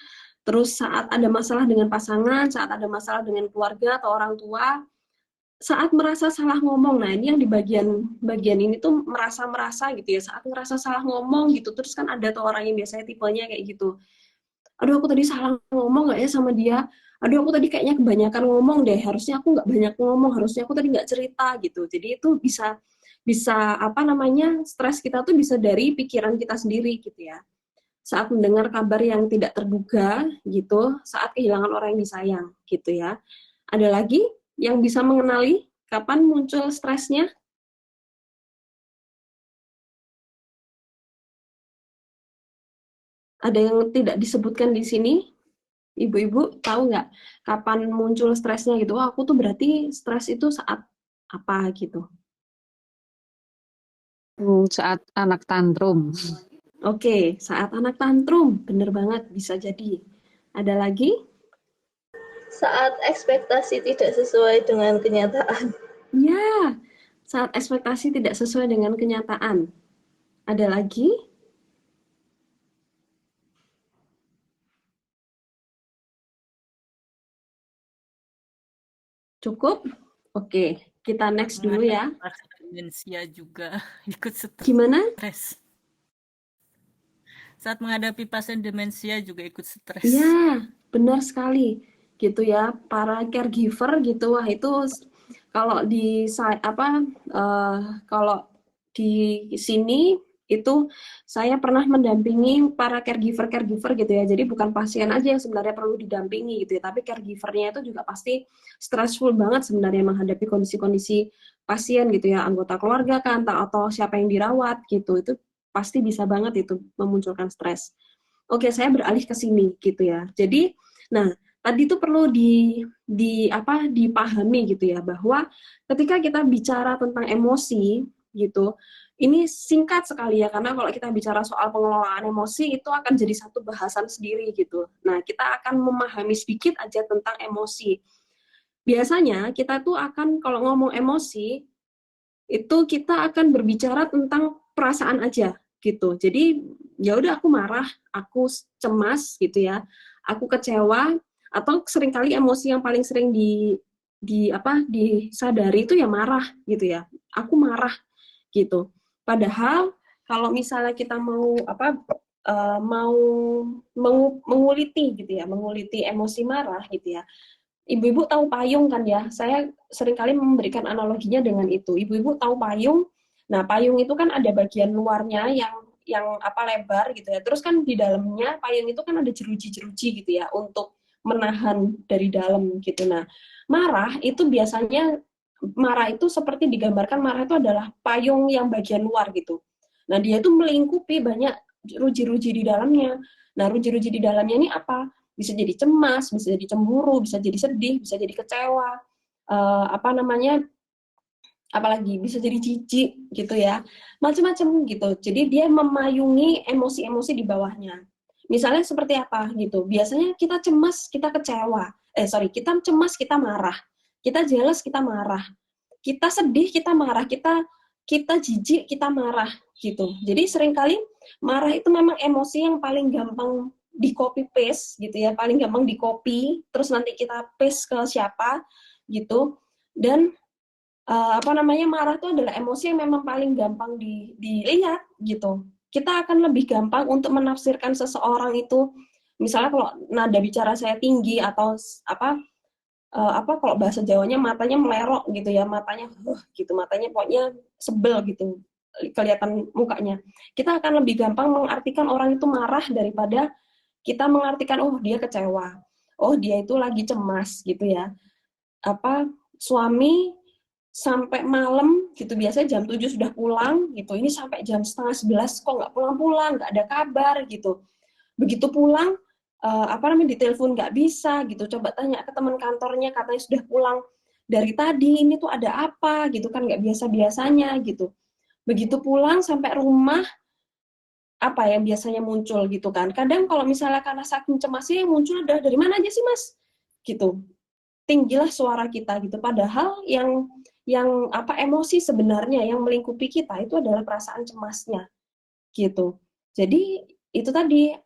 Speaker 3: terus saat ada masalah dengan pasangan, saat ada masalah dengan keluarga atau orang tua, saat merasa salah ngomong. Nah ini yang di bagian ini tuh merasa gitu ya, saat ngerasa salah ngomong gitu, terus kan ada tuh orang yang biasanya tipenya kayak gitu, aduh aku tadi salah ngomong nggak ya sama dia, aduh aku tadi kayaknya kebanyakan ngomong deh, harusnya aku nggak banyak ngomong, harusnya aku tadi nggak cerita gitu. Jadi itu bisa stres kita tuh bisa dari pikiran kita sendiri gitu ya, saat mendengar kabar yang tidak terduga gitu, saat kehilangan orang yang disayang gitu ya. Ada lagi yang bisa mengenali kapan muncul stresnya? Ada yang tidak disebutkan di sini? Ibu-ibu tahu nggak kapan muncul stresnya gitu? Wah, aku tuh berarti stres itu saat apa gitu?
Speaker 2: Saat anak tantrum.
Speaker 3: Oke, saat anak tantrum, bener banget, bisa jadi. Ada lagi?
Speaker 8: Saat ekspektasi tidak sesuai dengan kenyataan.
Speaker 3: Ya, saat ekspektasi tidak sesuai dengan kenyataan. Ada lagi? Cukup? Oke, kita next dulu ya.
Speaker 9: Demensia juga ikut stres.
Speaker 3: Gimana?
Speaker 9: Saat menghadapi pasien demensia juga ikut stres.
Speaker 3: Iya, benar sekali. Gitu ya, para caregiver gitu, wah itu kalau kalau di sini itu saya pernah mendampingi para caregiver gitu ya. Jadi bukan pasien aja yang sebenarnya perlu didampingi gitu ya, tapi caregivernya itu juga pasti stressful banget sebenarnya menghadapi kondisi-kondisi pasien gitu ya, anggota keluarga kan atau siapa yang dirawat gitu. Itu pasti bisa banget itu memunculkan stres. Oke, saya beralih ke sini gitu ya. Jadi, nah tadi itu perlu dipahami gitu ya, bahwa ketika kita bicara tentang emosi gitu, ini singkat sekali ya, karena kalau kita bicara soal pengelolaan emosi itu akan jadi satu bahasan sendiri gitu. Nah, kita akan memahami sedikit aja tentang emosi. Biasanya kita tuh akan kalau ngomong emosi itu kita akan berbicara tentang perasaan aja gitu. Jadi ya udah, aku marah, aku cemas gitu ya, aku kecewa, atau seringkali emosi yang paling sering disadari itu ya marah gitu ya. Aku marah gitu. Padahal kalau misalnya kita mau mau menguliti gitu ya, menguliti emosi marah gitu ya. Ibu-ibu tahu payung kan ya? Saya seringkali memberikan analoginya dengan itu. Ibu-ibu tahu payung. Nah, payung itu kan ada bagian luarnya yang apa lebar gitu ya. Terus kan di dalamnya payung itu kan ada jeruji-jeruji gitu ya untuk menahan dari dalam gitu. Nah, marah itu biasanya seperti digambarkan marah itu adalah payung yang bagian luar gitu. Nah, dia itu melingkupi banyak ruji-ruji di dalamnya. Nah, ruji-ruji di dalamnya ini apa? Bisa jadi cemas, bisa jadi cemburu, bisa jadi sedih, bisa jadi kecewa, apalagi bisa jadi jijik gitu ya, macam-macam gitu. Jadi dia memayungi emosi-emosi di bawahnya. Misalnya seperti apa gitu? Biasanya kita cemas, kita kecewa. Kita cemas, kita marah. Kita jealous, kita marah. Kita sedih, kita marah. Kita jijik, kita marah gitu. Jadi seringkali marah itu memang emosi yang paling gampang di copy paste gitu ya, paling gampang di copy terus nanti kita paste ke siapa gitu. Dan marah itu adalah emosi yang memang paling gampang dilihat gitu. Kita akan lebih gampang untuk menafsirkan seseorang itu, misalnya kalau nada bicara saya tinggi atau kalau bahasa Jawanya matanya melerok gitu ya, matanya gitu, matanya pokoknya sebel gitu kelihatan mukanya. Kita akan lebih gampang mengartikan orang itu marah daripada kita mengartikan dia kecewa, dia itu lagi cemas gitu ya. Suami sampai malam gitu, biasanya jam 7 sudah pulang gitu, ini sampai jam 10:30 kok nggak pulang-pulang, nggak ada kabar gitu. Begitu pulang ditelepon nggak bisa gitu, coba tanya ke teman kantornya katanya sudah pulang dari tadi, ini tuh ada apa gitu kan, nggak biasa-biasanya gitu. Begitu pulang sampai rumah, apa yang biasanya muncul gitu kan. Kadang kalau misalnya karena saking cemasnya yang muncul adalah, dari mana aja sih mas? Gitu. Tinggilah suara kita gitu. Padahal yang emosi sebenarnya yang melingkupi kita itu adalah perasaan cemasnya. Gitu. Jadi itu tadi,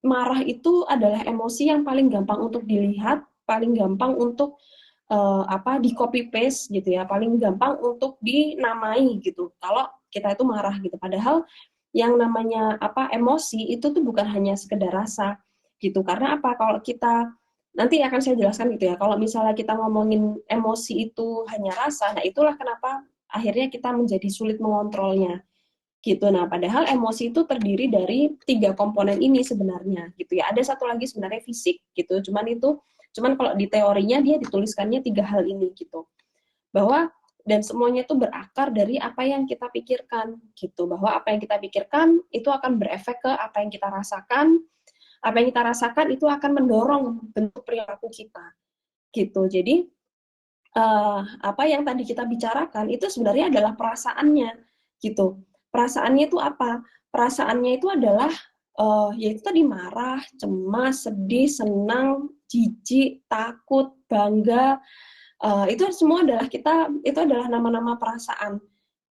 Speaker 3: marah itu adalah emosi yang paling gampang untuk dilihat, paling gampang untuk di copy paste gitu ya, paling gampang untuk dinamai gitu. Kalau kita itu marah gitu. Padahal yang namanya emosi itu tuh bukan hanya sekedar rasa gitu. Karena kalau kita nanti akan saya jelaskan gitu ya. Kalau misalnya kita ngomongin emosi itu hanya rasa, nah itulah kenapa akhirnya kita menjadi sulit mengontrolnya gitu. Nah, padahal emosi itu terdiri dari 3 komponen ini sebenarnya gitu ya. Ada satu lagi sebenarnya fisik gitu. Cuman kalau di teorinya dia dituliskannya 3 hal ini gitu. Bahwa dan semuanya itu berakar dari apa yang kita pikirkan gitu, bahwa apa yang kita pikirkan itu akan berefek ke apa yang kita rasakan itu akan mendorong bentuk perilaku kita gitu. Jadi apa yang tadi kita bicarakan itu sebenarnya adalah perasaannya gitu. Perasaannya itu apa? Perasaannya itu adalah yaitu tadi marah, cemas, sedih, senang, jijik, takut, bangga. Itu semua itu adalah nama-nama perasaan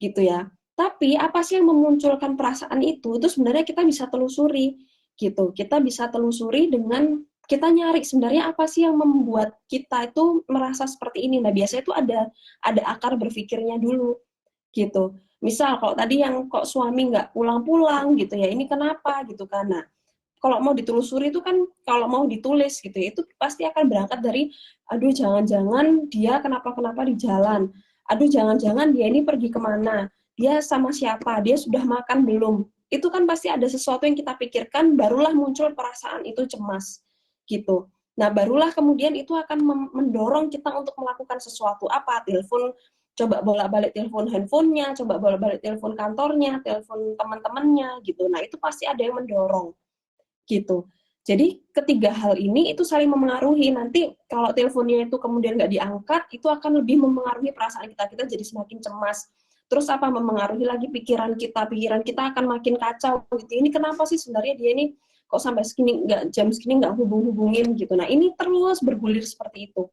Speaker 3: gitu ya. Tapi apa sih yang memunculkan perasaan itu sebenarnya kita bisa telusuri gitu. Kita bisa telusuri dengan kita nyari sebenarnya apa sih yang membuat kita itu merasa seperti ini. Nah, biasanya itu ada akar berpikirnya dulu gitu. Misal kalau tadi yang kok suami nggak pulang-pulang gitu ya, ini kenapa gitu kan. Nah, kalau mau ditelusuri itu kan, kalau mau ditulis gitu ya, itu pasti akan berangkat dari, aduh jangan-jangan dia kenapa-kenapa di jalan, aduh jangan-jangan dia ini pergi kemana, dia sama siapa, dia sudah makan belum. Itu kan pasti ada sesuatu yang kita pikirkan, barulah muncul perasaan itu cemas gitu. Nah, barulah kemudian itu akan mendorong kita untuk melakukan sesuatu apa, coba bolak-balik telepon handphonenya, coba bolak-balik telepon kantornya, telepon teman-temannya gitu. Nah, itu pasti ada yang mendorong gitu. Jadi ketiga hal ini itu saling memengaruhi. Nanti kalau teleponnya itu kemudian nggak diangkat, itu akan lebih memengaruhi perasaan kita jadi semakin cemas. Terus memengaruhi lagi pikiran kita akan makin kacau gitu. Ini kenapa sih sebenarnya dia ini kok sampai jam segini nggak hubungin gitu. Nah, ini terus bergulir seperti itu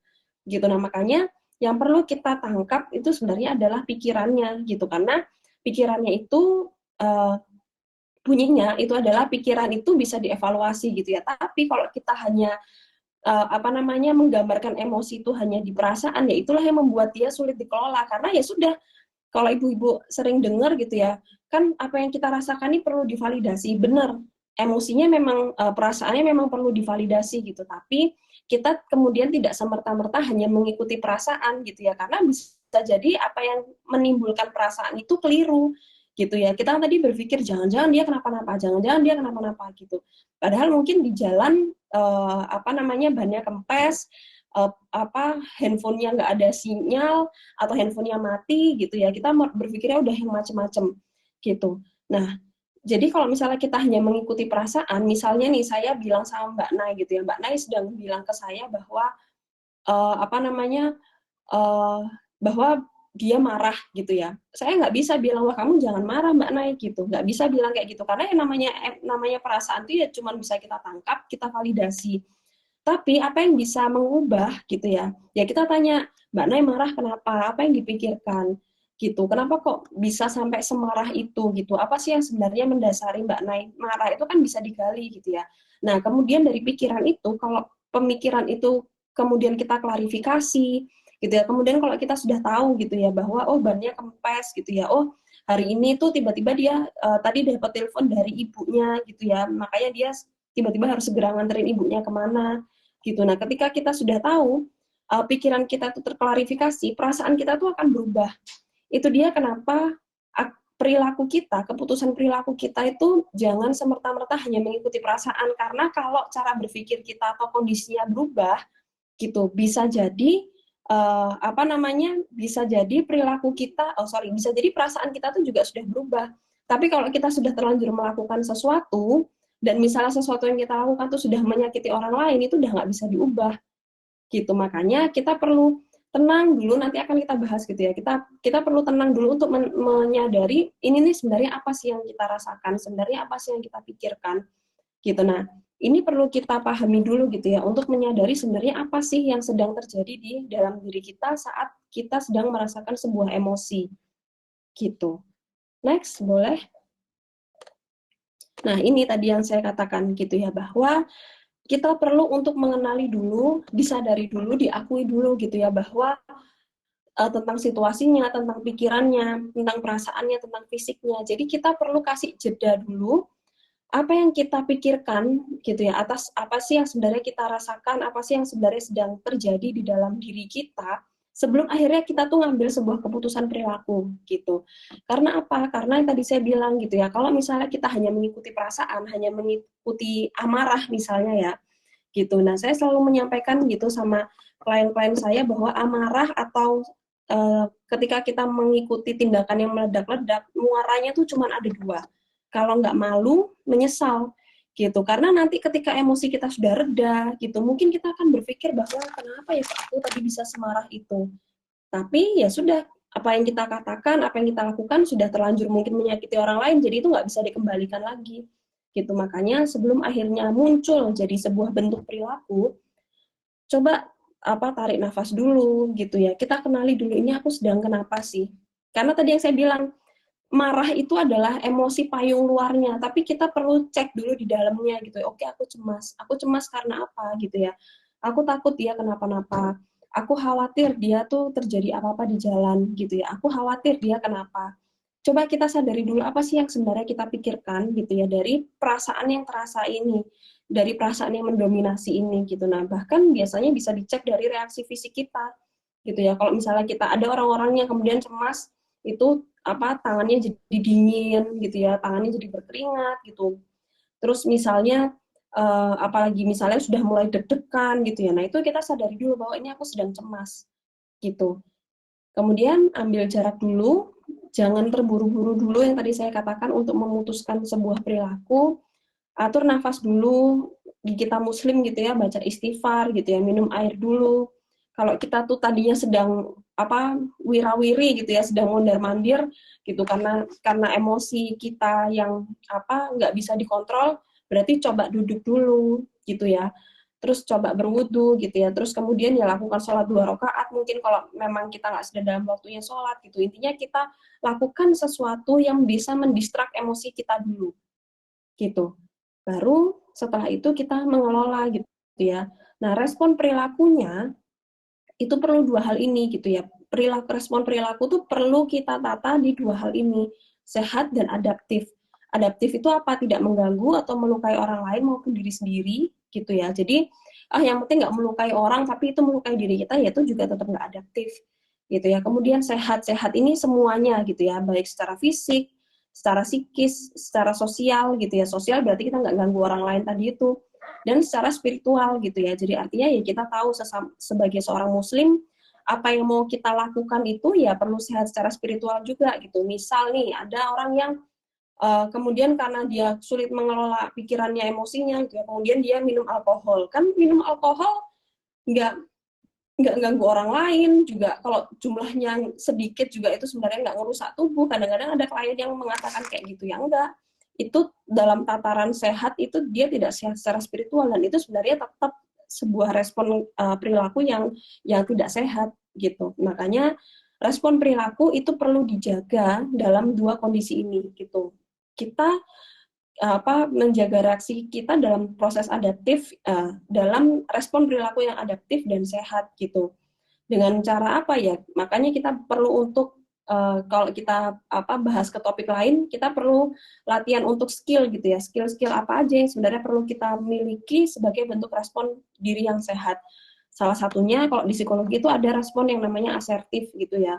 Speaker 3: gitu. Nah, makanya yang perlu kita tangkap itu sebenarnya adalah pikirannya gitu, karena pikirannya itu bunyinya itu adalah pikiran itu bisa dievaluasi gitu ya. Tapi kalau kita hanya menggambarkan emosi itu hanya di perasaan, ya itulah yang membuat dia sulit dikelola. Karena ya sudah, kalau ibu-ibu sering dengar gitu ya, kan apa yang kita rasakan ini perlu divalidasi. Benar, emosinya memang perasaannya memang perlu divalidasi gitu, tapi kita kemudian tidak semerta-merta hanya mengikuti perasaan gitu ya, karena bisa jadi apa yang menimbulkan perasaan itu keliru gitu ya. Kita tadi berpikir jangan-jangan dia kenapa-napa, jangan-jangan dia kenapa-napa gitu. Padahal mungkin di jalan bannya kempes, handphonenya nggak ada sinyal atau handphonenya mati gitu ya. Kita berpikirnya udah yang macem-macem gitu. Nah, jadi kalau misalnya kita hanya mengikuti perasaan, misalnya nih saya bilang sama Mbak Nay gitu ya, Mbak Nay sedang bilang ke saya bahwa bahwa dia marah gitu ya. Saya nggak bisa bilang, wah kamu jangan marah Mbak Nay gitu. Nggak bisa bilang kayak gitu, karena yang namanya perasaan itu ya cuma bisa kita tangkap, kita validasi. Tapi apa yang bisa mengubah gitu ya, ya kita tanya, Mbak Nay marah kenapa? Apa yang dipikirkan? Gitu. Kenapa kok bisa sampai semarah itu gitu? Apa sih yang sebenarnya mendasari Mbak Nay marah? Itu kan bisa digali gitu ya. Nah, kemudian dari pikiran itu, kalau pemikiran itu kemudian kita klarifikasi gitu ya. Kemudian kalau kita sudah tahu gitu ya bahwa oh bannya kempes gitu ya. Oh, hari ini tuh tiba-tiba dia tadi dapat telepon dari ibunya gitu ya. Makanya dia tiba-tiba harus segera nganterin ibunya kemana gitu. Nah, ketika kita sudah tahu pikiran kita itu terklarifikasi, perasaan kita tuh akan berubah. Itu dia kenapa perilaku kita, keputusan perilaku kita itu jangan semerta-merta hanya mengikuti perasaan, karena kalau cara berpikir kita atau kondisinya berubah gitu, bisa jadi bisa jadi perilaku kita, bisa jadi perasaan kita tuh juga sudah berubah. Tapi kalau kita sudah terlanjur melakukan sesuatu dan misalnya sesuatu yang kita lakukan tuh sudah menyakiti orang lain, itu udah nggak bisa diubah gitu. Makanya kita perlu tenang dulu, nanti akan kita bahas gitu ya. Kita perlu tenang dulu untuk menyadari ini nih sebenarnya apa sih yang kita rasakan, sebenarnya apa sih yang kita pikirkan gitu. Nah, ini perlu kita pahami dulu gitu ya, untuk menyadari sebenarnya apa sih yang sedang terjadi di dalam diri kita saat kita sedang merasakan sebuah emosi gitu. Next, boleh. Nah, ini tadi yang saya katakan gitu ya, bahwa kita perlu untuk mengenali dulu, disadari dulu, diakui dulu gitu ya, bahwa tentang situasinya, tentang pikirannya, tentang perasaannya, tentang fisiknya. Jadi kita perlu kasih jeda dulu, apa yang kita pikirkan gitu ya, atas apa sih yang sebenarnya kita rasakan, apa sih yang sebenarnya sedang terjadi di dalam diri kita, sebelum akhirnya kita tuh ngambil sebuah keputusan perilaku gitu. Karena apa? Karena yang tadi saya bilang gitu ya, kalau misalnya kita hanya mengikuti perasaan, hanya mengikuti amarah misalnya ya, gitu. Nah, saya selalu menyampaikan gitu sama klien-klien saya bahwa amarah atau ketika kita mengikuti tindakan yang meledak-ledak, muaranya tuh cuma ada dua. Kalau nggak malu, menyesal gitu. Karena nanti ketika emosi kita sudah reda gitu, mungkin kita akan berpikir bahwa kenapa ya aku tadi bisa semarah itu. Tapi ya sudah, apa yang kita katakan, apa yang kita lakukan sudah terlanjur mungkin menyakiti orang lain, jadi itu nggak bisa dikembalikan lagi gitu. Makanya sebelum akhirnya muncul jadi sebuah bentuk perilaku, coba tarik nafas dulu gitu ya, kita kenali dulu ini aku sedang kenapa sih. Karena tadi yang saya bilang, marah itu adalah emosi payung luarnya, tapi kita perlu cek dulu di dalamnya gitu ya. Oke, aku cemas karena apa gitu ya, aku takut dia kenapa-napa, aku khawatir dia tuh terjadi apa-apa di jalan gitu ya, aku khawatir dia kenapa. Coba kita sadari dulu apa sih yang sebenarnya kita pikirkan gitu ya, dari perasaan yang terasa ini, dari perasaan yang mendominasi ini gitu. Nah, bahkan biasanya bisa dicek dari reaksi fisik kita gitu ya. Kalau misalnya kita ada orang-orang yang kemudian cemas, itu tangannya jadi dingin gitu ya, tangannya jadi berkeringat gitu. Terus misalnya apalagi misalnya sudah mulai deg-degan gitu ya. Nah, itu kita sadari dulu bahwa ini aku sedang cemas gitu. Kemudian ambil jarak dulu, jangan terburu-buru dulu yang tadi saya katakan untuk memutuskan sebuah perilaku. Atur nafas dulu, di kita muslim gitu ya, baca istighfar gitu ya, minum air dulu. Kalau kita tuh tadinya sedang wirawiri gitu ya, sedang mondar-mandir gitu karena emosi kita yang nggak bisa dikontrol, berarti coba duduk dulu gitu ya. Terus coba berwudu gitu ya, terus kemudian ya lakukan sholat 2 rakaat, mungkin kalau memang kita nggak sudah dalam waktunya sholat gitu. Intinya kita lakukan sesuatu yang bisa mendistrak emosi kita dulu gitu. Baru setelah itu kita mengelola gitu ya. Nah, respon perilakunya itu perlu 2 hal ini gitu ya. Respon perilaku tuh perlu kita tata di 2 hal ini, sehat dan adaptif. Adaptif itu apa? Tidak mengganggu atau melukai orang lain maupun diri sendiri gitu ya. Jadi yang penting nggak melukai orang tapi itu melukai diri kita, ya itu juga tetap nggak adaptif gitu ya. Kemudian sehat ini semuanya gitu ya, baik secara fisik, secara psikis, secara sosial gitu ya. Sosial berarti kita nggak ganggu orang lain tadi itu, dan secara spiritual gitu ya. Jadi artinya ya kita tahu sebagai seorang muslim apa yang mau kita lakukan itu ya perlu sehat secara spiritual juga gitu. Misal nih ada orang yang kemudian karena dia sulit mengelola pikirannya, emosinya gitu ya, kemudian dia minum alkohol. Kan minum alkohol nggak ganggu orang lain juga, kalau jumlahnya sedikit juga itu sebenarnya nggak ngerusak tubuh. Kadang-kadang ada klien yang mengatakan kayak gitu, ya enggak, itu dalam tataran sehat itu dia tidak sehat secara spiritual, dan itu sebenarnya tetap sebuah respon perilaku yang tidak sehat gitu. Makanya respon perilaku itu perlu dijaga dalam dua kondisi ini gitu. Kita menjaga reaksi kita dalam proses adaptif, dalam respon perilaku yang adaptif dan sehat gitu. Dengan cara apa ya? Makanya kita perlu untuk kalau kita bahas ke topik lain, kita perlu latihan untuk skill gitu ya. Skill apa aja yang sebenarnya perlu kita miliki sebagai bentuk respon diri yang sehat. Salah satunya kalau di psikologi itu ada respon yang namanya asertif gitu ya.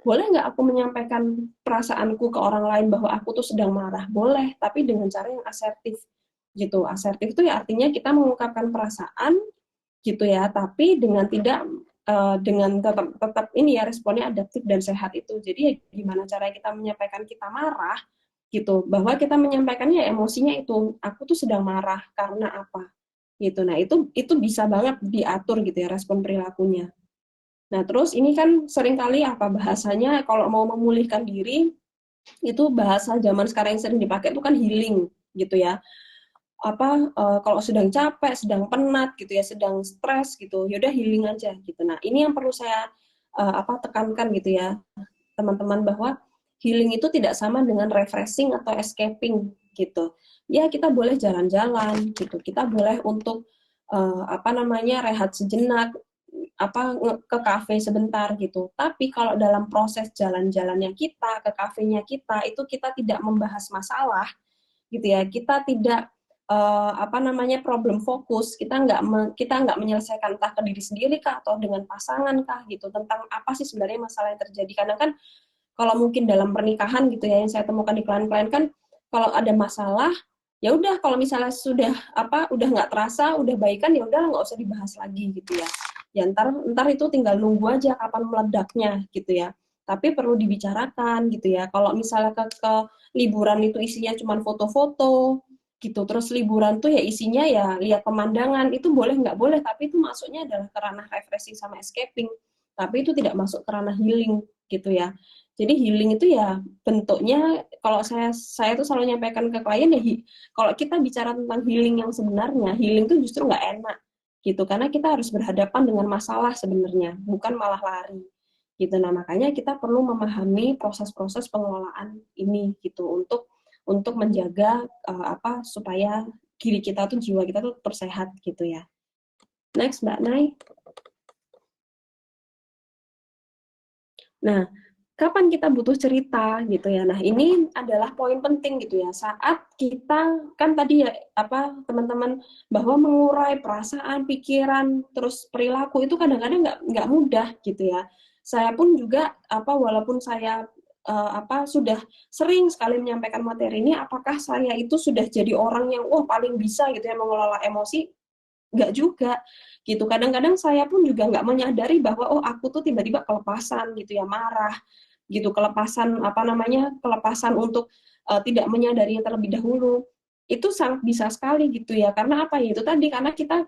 Speaker 3: Boleh nggak aku menyampaikan perasaanku ke orang lain bahwa aku tuh sedang marah? Boleh, tapi dengan cara yang asertif gitu. Asertif itu ya artinya kita mengungkapkan perasaan gitu ya, tapi dengan tidak dengan tetap ini ya responnya adaptif dan sehat itu. Jadi ya gimana cara kita menyampaikan kita marah gitu, bahwa kita menyampaikannya emosinya itu aku tuh sedang marah karena apa gitu. Nah itu bisa banget diatur gitu ya respon perilakunya. Nah, terus ini kan seringkali bahasanya kalau mau memulihkan diri, itu bahasa zaman sekarang yang sering dipakai itu kan healing gitu ya. Kalau sedang capek, sedang penat gitu ya, sedang stres gitu, yaudah healing aja gitu. Nah, ini yang perlu saya tekankan gitu ya, teman-teman, bahwa healing itu tidak sama dengan refreshing atau escaping gitu. Ya, kita boleh jalan-jalan gitu, kita boleh untuk rehat sejenak, ke kafe sebentar gitu. Tapi kalau dalam proses jalan-jalannya kita ke kafenya kita itu kita tidak membahas masalah gitu ya, kita tidak problem fokus, kita nggak menyelesaikan entah ke diri sendiri kah atau dengan pasangan kah gitu, tentang apa sih sebenarnya masalah yang terjadi. Karena kan kalau mungkin dalam pernikahan gitu ya, yang saya temukan di klien-klien kan kalau ada masalah ya udah, kalau misalnya sudah udah nggak terasa, udah baikan, ya udah nggak usah dibahas lagi gitu ya. Ya ntar itu tinggal nunggu aja kapan meledaknya gitu ya. Tapi perlu dibicarakan gitu ya. Kalau misalnya ke liburan itu isinya cuma foto-foto gitu, terus liburan tuh ya isinya ya lihat pemandangan, itu boleh nggak boleh, tapi itu masuknya adalah ke ranah refreshing sama escaping. Tapi itu tidak masuk ke ranah healing gitu ya. Jadi healing itu ya bentuknya, kalau saya tuh selalu nyampaikan ke klien ya, kalau kita bicara tentang healing yang sebenarnya, healing itu justru nggak enak gitu, karena kita harus berhadapan dengan masalah sebenarnya, bukan malah lari gitu. Nah, makanya kita perlu memahami proses-proses pengelolaan ini gitu, untuk menjaga supaya diri kita tuh, jiwa kita tuh tersehat gitu ya. Next, Mbak Nay. Nah, kapan kita butuh cerita gitu ya. Nah, ini adalah poin penting gitu ya. Saat kita kan tadi ya teman-teman, bahwa mengurai perasaan, pikiran, terus perilaku itu kadang-kadang nggak mudah gitu ya. Saya pun juga walaupun saya sudah sering sekali menyampaikan materi ini, apakah saya itu sudah jadi orang yang paling bisa gitu ya mengelola emosi? Nggak juga gitu. Kadang-kadang saya pun juga nggak menyadari bahwa aku tuh tiba-tiba kelepasan gitu ya, marah gitu, kelepasan kelepasan untuk tidak menyadarinya terlebih dahulu. Itu sangat bisa sekali gitu ya, karena itu tadi, karena kita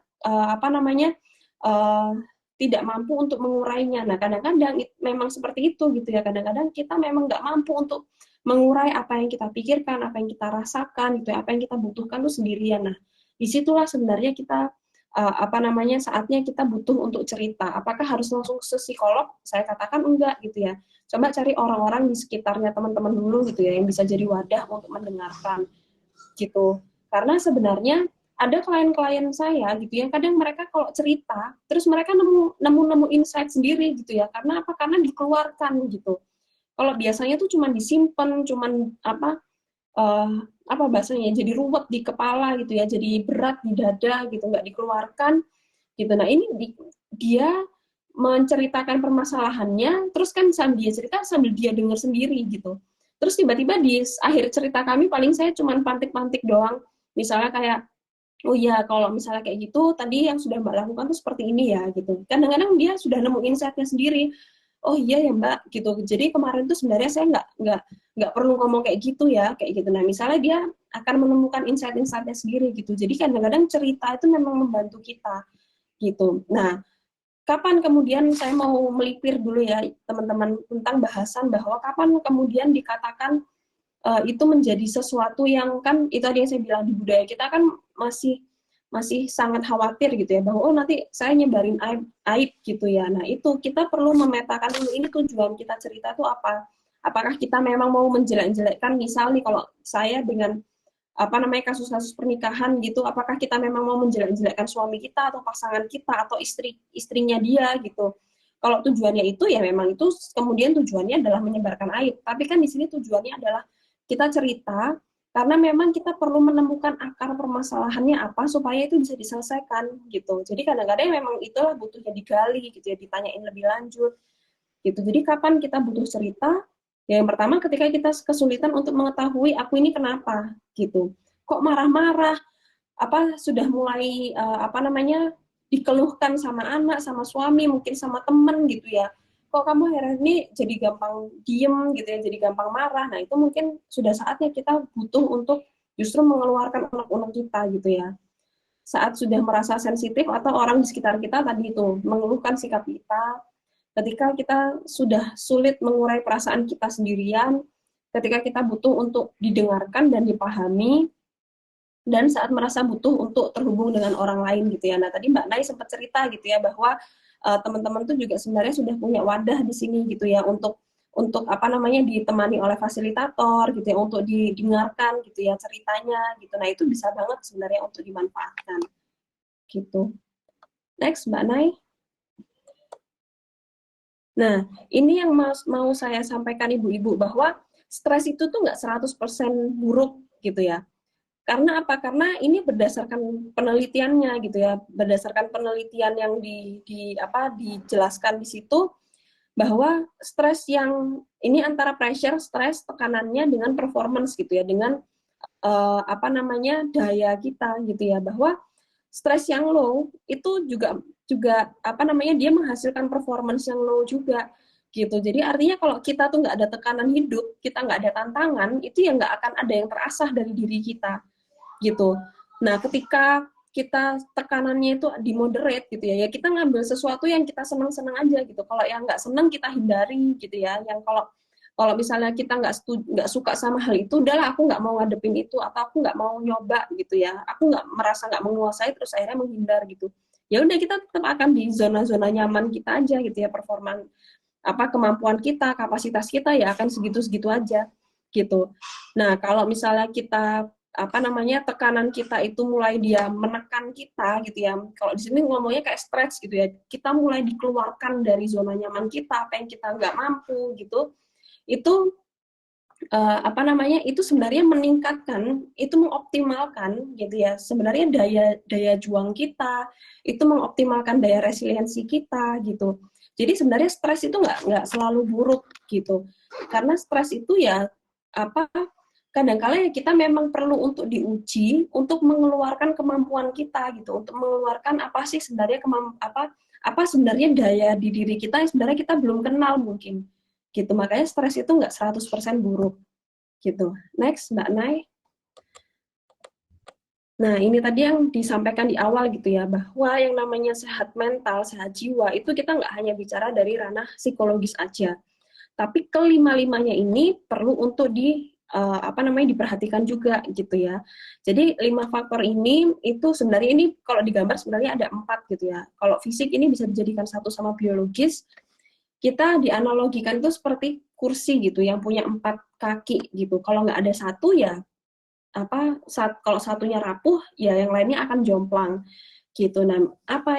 Speaker 3: tidak mampu untuk mengurainya. Nah, kadang-kadang memang seperti itu gitu ya, kadang-kadang kita memang nggak mampu untuk mengurai apa yang kita pikirkan, apa yang kita rasakan gitu ya, apa yang kita butuhkan tuh sendirian. Nah, disitulah sebenarnya kita saatnya kita butuh untuk cerita. Apakah harus langsung ke psikolog? Saya katakan enggak gitu ya. Coba cari orang-orang di sekitarnya teman-teman dulu gitu ya, yang bisa jadi wadah untuk mendengarkan gitu. Karena sebenarnya ada klien-klien saya gitu yang kadang mereka kalau cerita, terus mereka nemu insight sendiri gitu ya. Karena apa? Karena dikeluarkan gitu. Kalau biasanya tuh cuma disimpan, apa bahasanya, jadi ruwet di kepala gitu ya, jadi berat di dada gitu, nggak dikeluarkan gitu. Nah ini dia menceritakan permasalahannya, terus kan sambil dia cerita sambil dia dengar sendiri gitu. Terus tiba-tiba di akhir cerita kami paling saya cuma pantik-pantik doang, misalnya kayak, oh iya kalau misalnya kayak gitu tadi yang sudah Mbak lakukan tuh seperti ini ya gitu. Kadang-kadang dia sudah nemu insight-nya sendiri. Oh iya ya Mbak gitu. Jadi kemarin tuh sebenarnya saya nggak perlu ngomong kayak gitu ya, kayak gitu. Nah misalnya dia akan menemukan insight-insight-nya sendiri gitu. Jadi kadang-kadang cerita itu memang membantu kita gitu. Nah kapan kemudian saya mau melipir dulu ya teman-teman tentang bahasan bahwa kapan kemudian dikatakan itu menjadi sesuatu yang kan itu tadi yang saya bilang di budaya kita kan masih sangat khawatir gitu ya bahwa oh nanti saya nyebarin aib gitu ya. Nah itu kita perlu memetakan dulu ini tujuan kita cerita itu apa. Apakah kita memang mau menjelek-jelekkan, misal nih kalau saya dengan kasus-kasus pernikahan gitu, apakah kita memang mau menjelek-jelekkan suami kita atau pasangan kita atau istrinya dia gitu. Kalau tujuannya itu ya memang itu kemudian tujuannya adalah menyebarkan aib. Tapi kan di sini tujuannya adalah kita cerita karena memang kita perlu menemukan akar permasalahannya apa supaya itu bisa diselesaikan gitu. Jadi kadang-kadang memang itulah butuhnya digali gitu ya, ditanyain lebih lanjut gitu. Jadi kapan kita butuh cerita? Ya, yang pertama ketika kita kesulitan untuk mengetahui aku ini kenapa gitu. Kok marah-marah? Sudah mulai dikeluhkan sama anak, sama suami, mungkin sama temen gitu ya. Kok kamu akhirnya ini jadi gampang diem gitu ya, jadi gampang marah. Nah, itu mungkin sudah saatnya kita butuh untuk justru mengeluarkan unek-unek kita gitu ya. Saat sudah merasa sensitif atau orang di sekitar kita tadi itu mengeluhkan sikap kita, ketika kita sudah sulit mengurai perasaan kita sendirian, ketika kita butuh untuk didengarkan dan dipahami, dan saat merasa butuh untuk terhubung dengan orang lain gitu ya. Nah tadi Mbak Nai sempat cerita gitu ya bahwa teman-teman tuh juga sebenarnya sudah punya wadah di sini gitu ya untuk ditemani oleh fasilitator gitu ya, untuk didengarkan gitu ya ceritanya gitu. Nah itu bisa banget sebenarnya untuk dimanfaatkan gitu. Next Mbak Nai. Nah, ini yang mau saya sampaikan ibu-ibu bahwa stres itu tuh nggak 100% buruk gitu ya. Karena apa? Karena ini berdasarkan penelitiannya gitu ya, berdasarkan penelitian yang dijelaskan di situ bahwa stres yang ini antara pressure, stres, tekanannya dengan performance gitu ya, dengan daya kita gitu ya, bahwa stres yang low itu juga dia menghasilkan performance yang low juga gitu. Jadi artinya kalau kita tuh nggak ada tekanan hidup, kita nggak ada tantangan, itu ya nggak akan ada yang terasah dari diri kita gitu. Nah ketika kita tekanannya itu di moderate gitu ya, kita ngambil sesuatu yang kita senang-senang aja gitu. Kalau yang nggak senang kita hindari gitu ya. Yang kalau misalnya kita nggak suka sama hal itu, udahlah aku nggak mau ngadepin itu, atau aku nggak mau nyoba gitu ya. Aku nggak merasa nggak menguasai, terus akhirnya menghindar gitu. Ya udah kita tetap akan di zona-zona nyaman kita aja gitu ya, kemampuan kita, kapasitas kita ya akan segitu-segitu aja gitu. Nah kalau misalnya kita tekanan kita itu mulai dia menekan kita gitu ya. Kalau di sini ngomongnya kayak stretch gitu ya. Kita mulai dikeluarkan dari zona nyaman kita, apa yang kita nggak mampu gitu. Itu itu sebenarnya meningkatkan, itu mengoptimalkan gitu ya. Sebenarnya daya juang kita, itu mengoptimalkan daya resiliensi kita gitu. Jadi sebenarnya stres itu nggak selalu buruk gitu. Karena stres itu ya kadang-kala ya kita memang perlu untuk diuji untuk mengeluarkan kemampuan kita gitu, untuk mengeluarkan apa sih sebenarnya apa sebenarnya daya di diri kita yang sebenarnya kita belum kenal mungkin gitu. Makanya stres itu nggak 100% buruk gitu. Next Mbak Nai. Nah ini tadi yang disampaikan di awal gitu ya, bahwa yang namanya sehat mental, sehat jiwa itu kita nggak hanya bicara dari ranah psikologis aja, tapi kelima-limanya ini perlu untuk diperhatikan juga gitu ya. Jadi 5 faktor ini itu sebenarnya ini kalau digambar sebenarnya ada 4 gitu ya. Kalau fisik ini bisa dijadikan satu sama biologis. Kita dianalogikan itu seperti kursi gitu yang punya 4 kaki gitu. Kalau nggak ada satu ya kalau satunya rapuh ya yang lainnya akan jomplang gitu. Nah,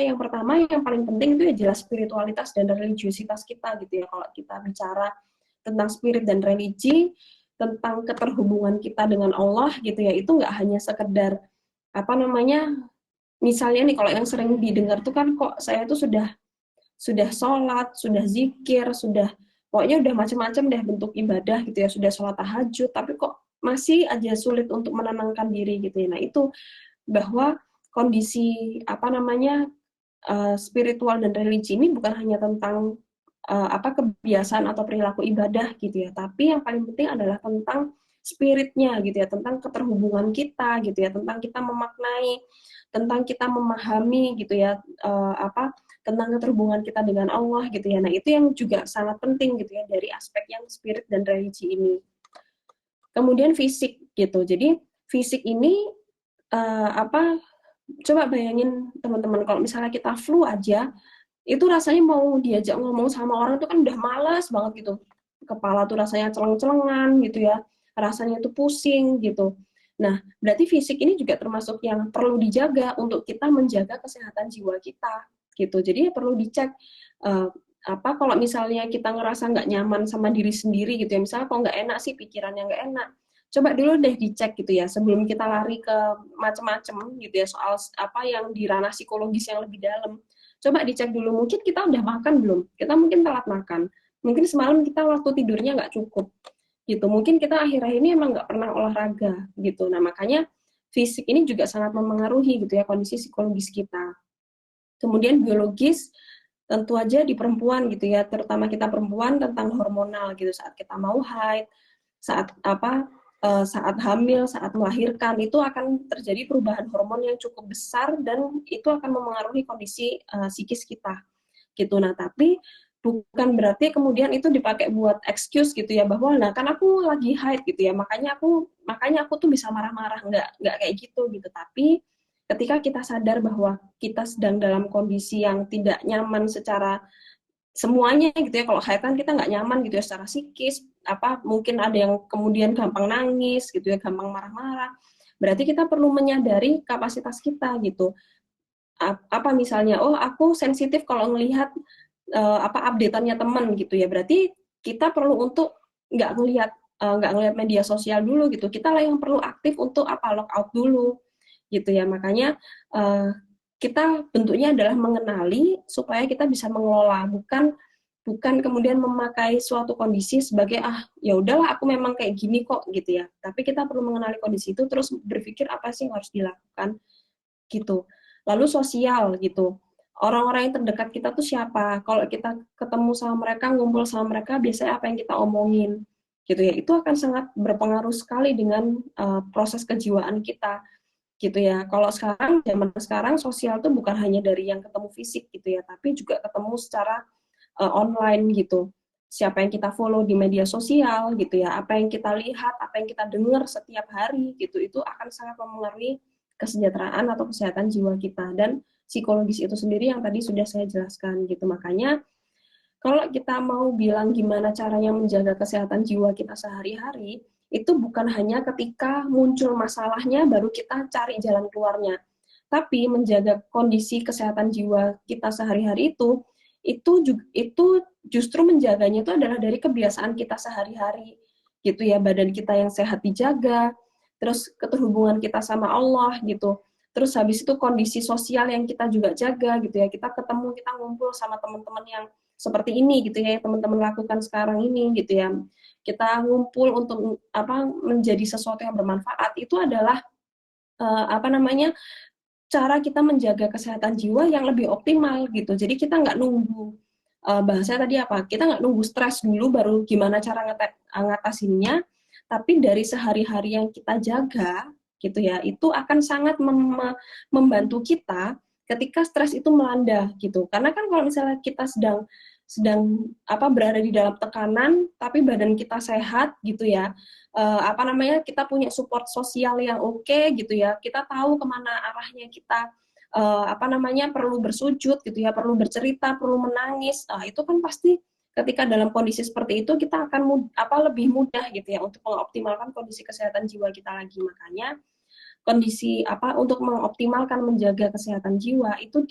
Speaker 3: yang pertama yang paling penting itu ya jelas spiritualitas dan religiusitas kita gitu ya. Kalau kita bicara tentang spirit dan religi, tentang keterhubungan kita dengan Allah gitu ya, itu nggak hanya sekedar apa namanya, misalnya nih kalau yang sering didengar tuh kan, kok saya tuh sudah sholat, sudah zikir, sudah pokoknya udah macam-macam deh bentuk ibadah gitu ya, sudah sholat tahajud, tapi kok masih aja sulit untuk menenangkan diri gitu ya. Nah itu bahwa kondisi apa namanya spiritual dan religi ini bukan hanya tentang kebiasaan atau perilaku ibadah gitu ya, tapi yang paling penting adalah tentang spiritnya gitu ya, tentang keterhubungan kita gitu ya, tentang kita memaknai, tentang kita memahami gitu ya, tentang keterhubungan kita dengan Allah gitu ya. Nah itu yang juga sangat penting gitu ya dari aspek yang spirit dan religi ini. Kemudian fisik gitu, jadi fisik ini coba bayangin teman-teman, kalau misalnya kita flu aja, itu rasanya mau diajak ngomong sama orang itu kan udah malas banget gitu, kepala tuh rasanya celeng-celengan gitu ya, rasanya tuh pusing gitu. Nah, berarti fisik ini juga termasuk yang perlu dijaga untuk kita menjaga kesehatan jiwa kita gitu. Jadi perlu dicek kalau misalnya kita ngerasa nggak nyaman sama diri sendiri gitu ya, misalnya kok nggak enak sih, pikirannya nggak enak, coba dulu deh dicek gitu ya sebelum kita lari ke macam-macam gitu ya soal apa yang di ranah psikologis yang lebih dalam. Coba dicek dulu, mungkin kita udah makan belum, kita mungkin telat makan, mungkin semalam kita waktu tidurnya nggak cukup gitu, mungkin kita akhir-akhir ini emang nggak pernah olahraga gitu. Nah makanya fisik ini juga sangat memengaruhi gitu ya kondisi psikologis kita. Kemudian biologis, tentu aja di perempuan gitu ya, terutama kita perempuan, tentang hormonal gitu, saat kita mau haid, saat hamil, saat melahirkan, itu akan terjadi perubahan hormon yang cukup besar dan itu akan memengaruhi kondisi psikis kita gitu. Nah tapi bukan berarti kemudian itu dipakai buat excuse gitu ya, bahwa nah kan aku lagi haid gitu ya, makanya aku tuh bisa marah-marah, nggak kayak gitu. Tapi ketika kita sadar bahwa kita sedang dalam kondisi yang tidak nyaman secara semuanya gitu ya, kalau haid kan kita nggak nyaman gitu ya secara psikis, mungkin ada yang kemudian gampang nangis gitu ya, gampang marah-marah, berarti kita perlu menyadari kapasitas kita gitu. Misalnya, oh aku sensitif kalau ngelihat update-annya teman gitu ya, berarti kita perlu untuk nggak ngelihat media sosial dulu gitu, kita lah yang perlu aktif untuk log out dulu gitu ya. Makanya kita bentuknya adalah mengenali supaya kita bisa mengelola, bukan kemudian memakai suatu kondisi sebagai ya udahlah aku memang kayak gini kok gitu ya. Tapi kita perlu mengenali kondisi itu terus berpikir apa sih yang harus dilakukan gitu. Lalu sosial gitu, orang-orang yang terdekat kita tuh siapa, kalau kita ketemu sama mereka, ngumpul sama mereka, biasanya apa yang kita omongin gitu ya, itu akan sangat berpengaruh sekali dengan proses kejiwaan kita gitu ya. Kalau zaman sekarang sosial tuh bukan hanya dari yang ketemu fisik gitu ya, tapi juga ketemu secara online gitu, siapa yang kita follow di media sosial gitu ya, apa yang kita lihat, apa yang kita dengar setiap hari gitu, itu akan sangat memengaruhi kesejahteraan atau kesehatan jiwa kita dan psikologis itu sendiri yang tadi sudah saya jelaskan gitu. Makanya kalau kita mau bilang gimana caranya menjaga kesehatan jiwa kita sehari-hari, itu bukan hanya ketika muncul masalahnya baru kita cari jalan keluarnya, tapi menjaga kondisi kesehatan jiwa kita sehari-hari itu justru menjaganya itu adalah dari kebiasaan kita sehari-hari gitu ya, badan kita yang sehat dijaga, terus keterhubungan kita sama Allah gitu. Terus habis itu kondisi sosial yang kita juga jaga gitu ya. Kita ketemu, kita ngumpul sama teman-teman yang seperti ini gitu ya, yang teman-teman lakukan sekarang ini gitu ya. Kita ngumpul untuk menjadi sesuatu yang bermanfaat. Itu adalah cara kita menjaga kesehatan jiwa yang lebih optimal gitu. Jadi kita nggak nunggu bahasanya tadi kita nggak nunggu stres dulu baru gimana cara ngatasinnya, tapi dari sehari-hari yang kita jaga gitu ya, itu akan sangat membantu kita ketika stres itu melanda gitu. Karena kan kalau misalnya kita sedang berada di dalam tekanan tapi badan kita sehat gitu ya, kita punya support sosial yang oke gitu ya, kita tahu kemana arahnya kita, perlu bersujud gitu ya, perlu bercerita, perlu menangis, itu kan pasti ketika dalam kondisi seperti itu kita akan lebih mudah gitu ya untuk mengoptimalkan kondisi kesehatan jiwa kita lagi. Makanya kondisi untuk mengoptimalkan menjaga kesehatan jiwa itu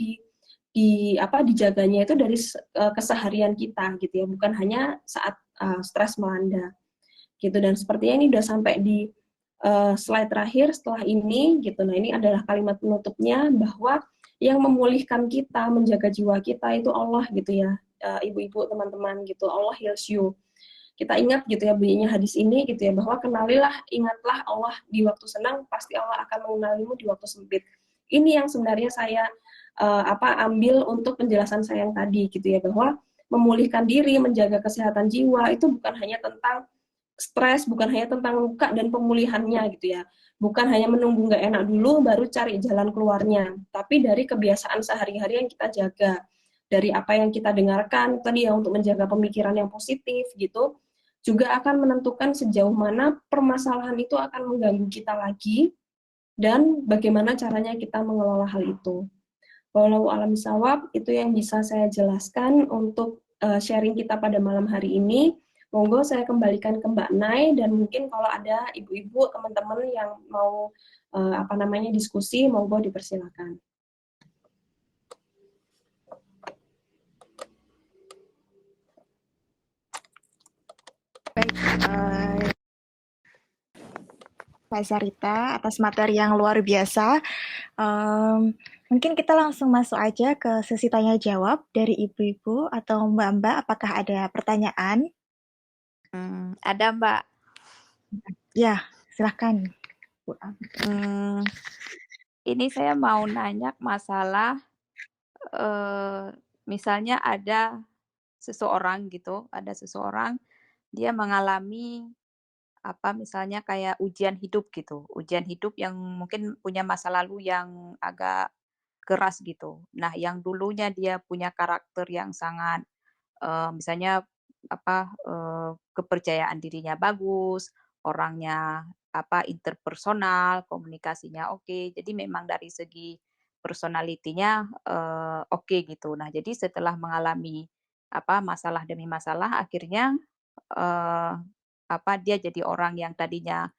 Speaker 3: dijaganya itu dari keseharian kita gitu ya, bukan hanya saat stres melanda gitu. Dan sepertinya ini udah sampai di slide terakhir setelah ini gitu. Nah, ini adalah kalimat penutupnya bahwa yang memulihkan kita, menjaga jiwa kita itu Allah gitu ya, ibu-ibu, teman-teman gitu. Allah heals you. Kita ingat gitu ya bunyinya hadis ini gitu ya, bahwa kenalilah, ingatlah Allah di waktu senang, pasti Allah akan mengenalimu di waktu sempit. Ini yang sebenarnya saya ambil untuk penjelasan saya yang tadi gitu ya, bahwa memulihkan diri, menjaga kesehatan jiwa itu bukan hanya tentang stres, bukan hanya tentang luka dan pemulihannya gitu ya, bukan hanya menunggu nggak enak dulu baru cari jalan keluarnya, tapi dari kebiasaan sehari-hari yang kita jaga, dari apa yang kita dengarkan tadi ya, untuk menjaga pemikiran yang positif gitu, juga akan menentukan sejauh mana permasalahan itu akan mengganggu kita lagi dan bagaimana caranya kita mengelola hal itu. Wallahu a'lam bishawab, itu yang bisa saya jelaskan untuk sharing kita pada malam hari ini. Monggo saya kembalikan ke Mbak Nay, dan mungkin kalau ada ibu-ibu, teman-teman yang mau diskusi, monggo dipersilakan.
Speaker 1: Baik, Mbak Sarita atas materi yang luar biasa. Mungkin kita langsung masuk aja ke sesi tanya jawab dari ibu-ibu atau mbak-mbak. Apakah ada pertanyaan?
Speaker 7: Ada Mbak.
Speaker 1: Ya, silahkan.
Speaker 7: Ini saya mau nanya masalah, misalnya ada seseorang gitu, dia mengalami misalnya kayak ujian hidup gitu, ujian hidup yang mungkin punya masa lalu yang agak keras gitu. Nah, yang dulunya dia punya karakter yang sangat misalnya kepercayaan dirinya bagus, orangnya interpersonal, komunikasinya oke. Jadi memang dari segi personality-nya oke gitu. Nah, jadi setelah mengalami masalah demi masalah, akhirnya dia jadi orang yang tadinya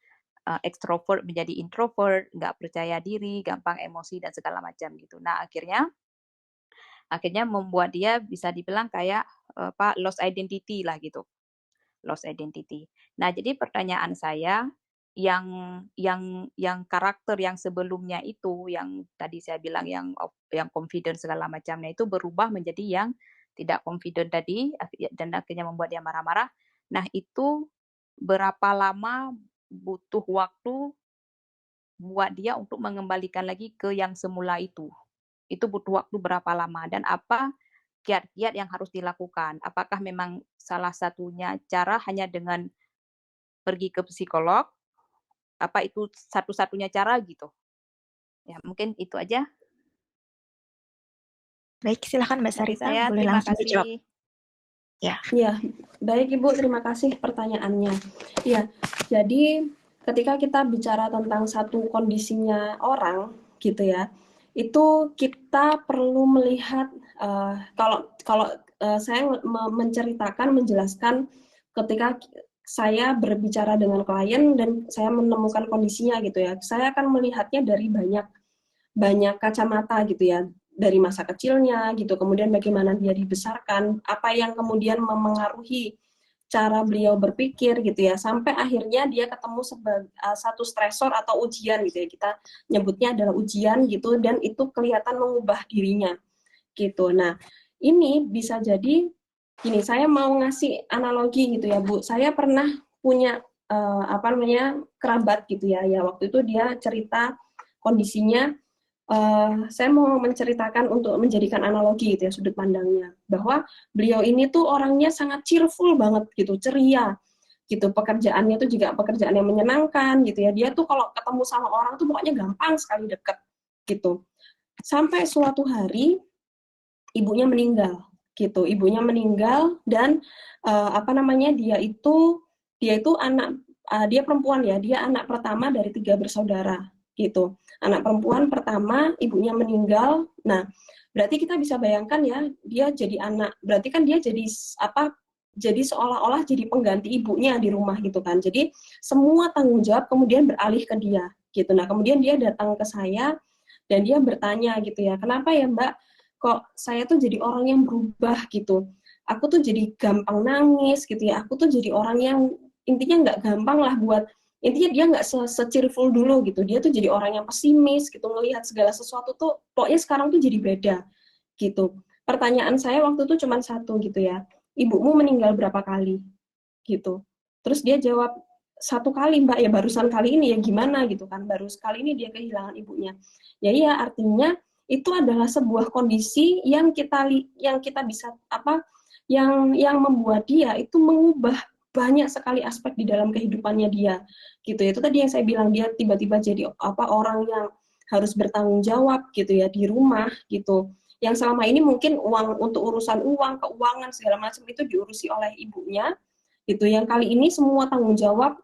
Speaker 7: ekstrovert menjadi introvert, nggak percaya diri, gampang emosi dan segala macam gitu. Nah, akhirnya membuat dia bisa dibilang kayak lost identity lah gitu. Lost identity. Nah, jadi pertanyaan saya, yang karakter yang sebelumnya itu, yang tadi saya bilang yang confident segala macamnya itu berubah menjadi yang tidak confident tadi, dan akhirnya membuat dia marah-marah. Nah, itu berapa lama butuh waktu buat dia untuk mengembalikan lagi ke yang semula itu? Itu butuh waktu berapa lama, dan apa kiat-kiat yang harus dilakukan? Apakah memang salah satunya cara hanya dengan pergi ke psikolog? Apa itu satu-satunya cara gitu? Ya, mungkin itu aja.
Speaker 1: Baik, silakan Mbak
Speaker 7: Dari
Speaker 1: Sarita,
Speaker 7: saya,
Speaker 1: boleh
Speaker 7: terima
Speaker 1: langsung dijawab.
Speaker 7: kasih.
Speaker 3: Ya, baik Ibu, terima kasih pertanyaannya. Ya, jadi ketika kita bicara tentang satu kondisinya orang gitu ya, itu kita perlu melihat kalau saya menjelaskan ketika saya berbicara dengan klien dan saya menemukan kondisinya gitu ya, saya akan melihatnya dari banyak kacamata gitu ya, dari masa kecilnya gitu, kemudian bagaimana dia dibesarkan, apa yang kemudian memengaruhi cara beliau berpikir gitu ya, sampai akhirnya dia ketemu satu stresor atau ujian gitu ya, kita nyebutnya adalah ujian gitu, dan itu kelihatan mengubah dirinya gitu. Nah, ini bisa jadi gini, saya mau ngasih analogi gitu ya Bu, saya pernah punya kerabat gitu ya, waktu itu dia cerita kondisinya. Saya mau menceritakan untuk menjadikan analogi gitu ya, sudut pandangnya, bahwa beliau ini tuh orangnya sangat cheerful banget gitu, ceria gitu, pekerjaannya tuh juga pekerjaan yang menyenangkan gitu ya, dia tuh kalau ketemu sama orang tuh pokoknya gampang sekali deket gitu, sampai suatu hari ibunya meninggal gitu, dan dia perempuan ya, dia anak pertama dari 3 bersaudara gitu. Anak perempuan pertama, ibunya meninggal. Nah, berarti kita bisa bayangkan ya, dia jadi anak, berarti kan dia jadi seolah-olah jadi pengganti ibunya di rumah gitu kan. Jadi semua tanggung jawab kemudian beralih ke dia gitu. Nah, kemudian dia datang ke saya dan dia bertanya gitu ya, kenapa ya Mbak, kok saya tuh jadi orang yang berubah gitu. Aku tuh jadi gampang nangis gitu ya. Aku tuh jadi orang yang intinya nggak gampang lah buat, intinya dia nggak se-cheerful dulu gitu, dia tuh jadi orang yang pesimis gitu, ngelihat segala sesuatu tuh pokoknya sekarang tuh jadi beda gitu. Pertanyaan saya waktu itu cuma satu gitu ya, ibumu meninggal berapa kali gitu, terus dia jawab 1 kali Mbak, ya barusan kali ini, ya gimana gitu kan, baru sekali ini dia kehilangan ibunya. Ya iya, artinya itu adalah sebuah kondisi yang kita bisa yang membuat dia itu mengubah banyak sekali aspek di dalam kehidupannya dia gitu. Itu tadi yang saya bilang, dia tiba-tiba jadi orang yang harus bertanggung jawab gitu ya di rumah gitu, yang selama ini mungkin untuk urusan uang, keuangan segala macam itu diurusi oleh ibunya gitu, yang kali ini semua tanggung jawab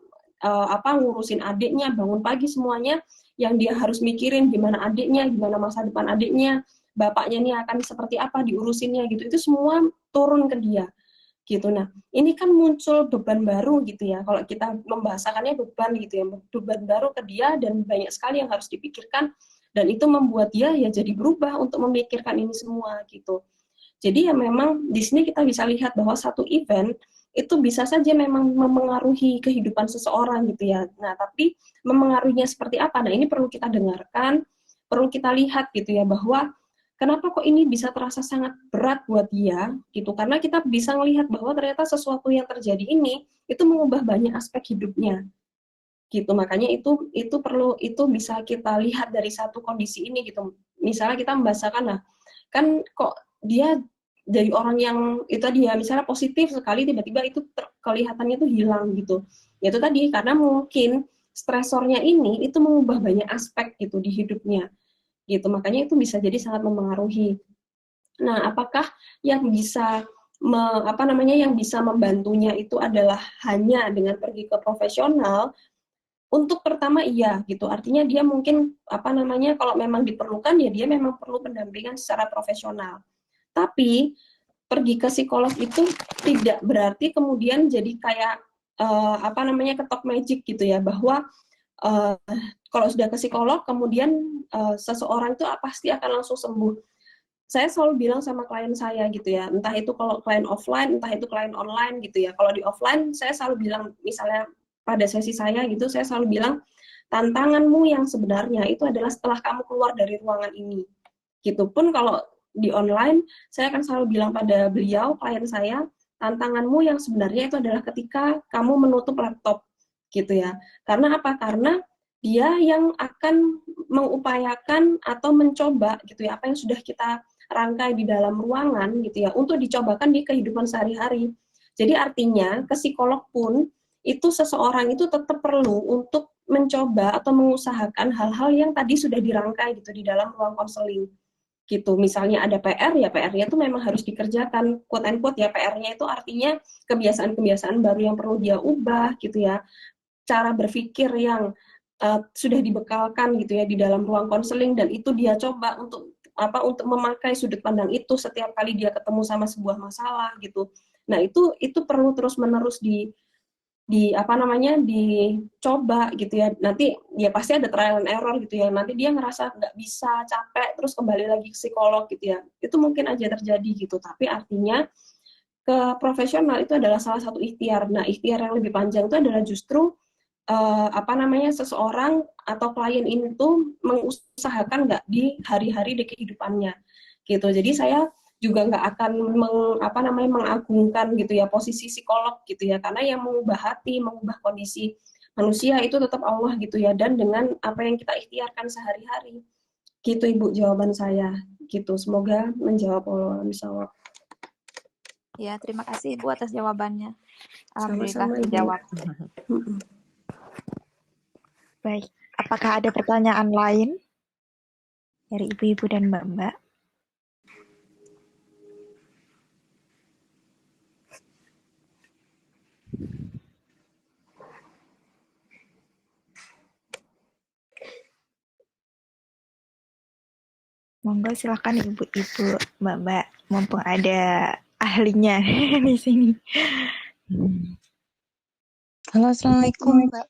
Speaker 3: ngurusin adiknya, bangun pagi semuanya yang dia harus mikirin, gimana adiknya, gimana masa depan adiknya, bapaknya ini akan seperti apa diurusinnya gitu, itu semua turun ke dia gitu. Nah, ini kan muncul beban baru gitu ya, kalau kita membahasakannya beban gitu ya, beban baru ke dia dan banyak sekali yang harus dipikirkan, dan itu membuat dia ya jadi berubah untuk memikirkan ini semua gitu. Jadi ya memang di sini kita bisa lihat bahwa satu event itu bisa saja memang memengaruhi kehidupan seseorang gitu ya. Nah, tapi memengaruhinya seperti apa? Nah, ini perlu kita dengarkan, perlu kita lihat gitu ya, bahwa kenapa kok ini bisa terasa sangat berat buat dia gitu, karena kita bisa melihat bahwa ternyata sesuatu yang terjadi ini itu mengubah banyak aspek hidupnya gitu. Makanya itu perlu, itu bisa kita lihat dari satu kondisi ini gitu. Misalnya kita membahasakan, nah kan kok dia dari orang yang itu dia misalnya positif sekali, tiba-tiba itu kelihatannya tuh hilang gitu. Ya itu tadi, karena mungkin stresornya ini itu mengubah banyak aspek gitu di hidupnya gitu, makanya itu bisa jadi sangat memengaruhi. Nah, apakah yang bisa yang bisa membantunya itu adalah hanya dengan pergi ke profesional? Untuk pertama iya gitu, artinya dia mungkin kalau memang diperlukan ya dia memang perlu pendampingan secara profesional. Tapi pergi ke psikolog itu tidak berarti kemudian jadi kayak ketok magic gitu ya, bahwa kalau sudah ke psikolog kemudian seseorang itu pasti akan langsung sembuh. Saya selalu bilang sama klien saya gitu ya, entah itu kalau klien offline, entah itu klien online gitu ya. Kalau di offline saya selalu bilang, misalnya pada sesi saya gitu, saya selalu bilang tantanganmu yang sebenarnya itu adalah setelah kamu keluar dari ruangan ini. Gitu pun kalau di online, saya akan selalu bilang pada beliau, klien saya, tantanganmu yang sebenarnya itu adalah ketika kamu menutup laptop gitu ya. Karena apa? Karena dia yang akan mengupayakan atau mencoba gitu ya, apa yang sudah kita rangkai di dalam ruangan gitu ya, untuk dicobakan di kehidupan sehari-hari. Jadi artinya ke psikolog pun itu seseorang itu tetap perlu untuk mencoba atau mengusahakan hal-hal yang tadi sudah dirangkai gitu di dalam ruang konseling gitu. Misalnya ada PR, ya PR-nya itu memang harus dikerjakan, quote and quote ya, PR-nya itu artinya kebiasaan-kebiasaan baru yang perlu dia ubah gitu ya, cara berpikir yang sudah dibekalkan gitu ya di dalam ruang konseling, dan itu dia coba untuk memakai sudut pandang itu setiap kali dia ketemu sama sebuah masalah gitu. Nah, itu perlu terus-menerus dicoba gitu ya. Nanti ya pasti ada trial and error gitu ya. Nanti dia ngerasa nggak bisa, capek, terus kembali lagi ke psikolog gitu ya. Itu mungkin aja terjadi gitu. Tapi artinya ke profesional itu adalah salah satu ikhtiar. Nah, ikhtiar yang lebih panjang itu adalah justru seseorang atau klien ini tuh mengusahakan nggak di hari-hari di kehidupannya gitu. Jadi saya juga nggak akan mengagungkan gitu ya posisi psikolog gitu ya, karena yang mengubah hati, mengubah kondisi manusia itu tetap Allah gitu ya, dan dengan apa yang kita ikhtiarkan sehari-hari gitu. Ibu, jawaban saya gitu, semoga menjawab Allah misawab.
Speaker 7: Ya, terima kasih Ibu atas jawabannya. Alhamdulillah
Speaker 3: Sama-sama, Ibu.
Speaker 7: terjawab.
Speaker 1: Baik, apakah ada pertanyaan lain dari ibu-ibu dan mbak-mbak? Monggo silakan ibu-ibu, mbak-mbak, mumpung ada ahlinya di sini.
Speaker 4: Halo, assalamualaikum Mbak.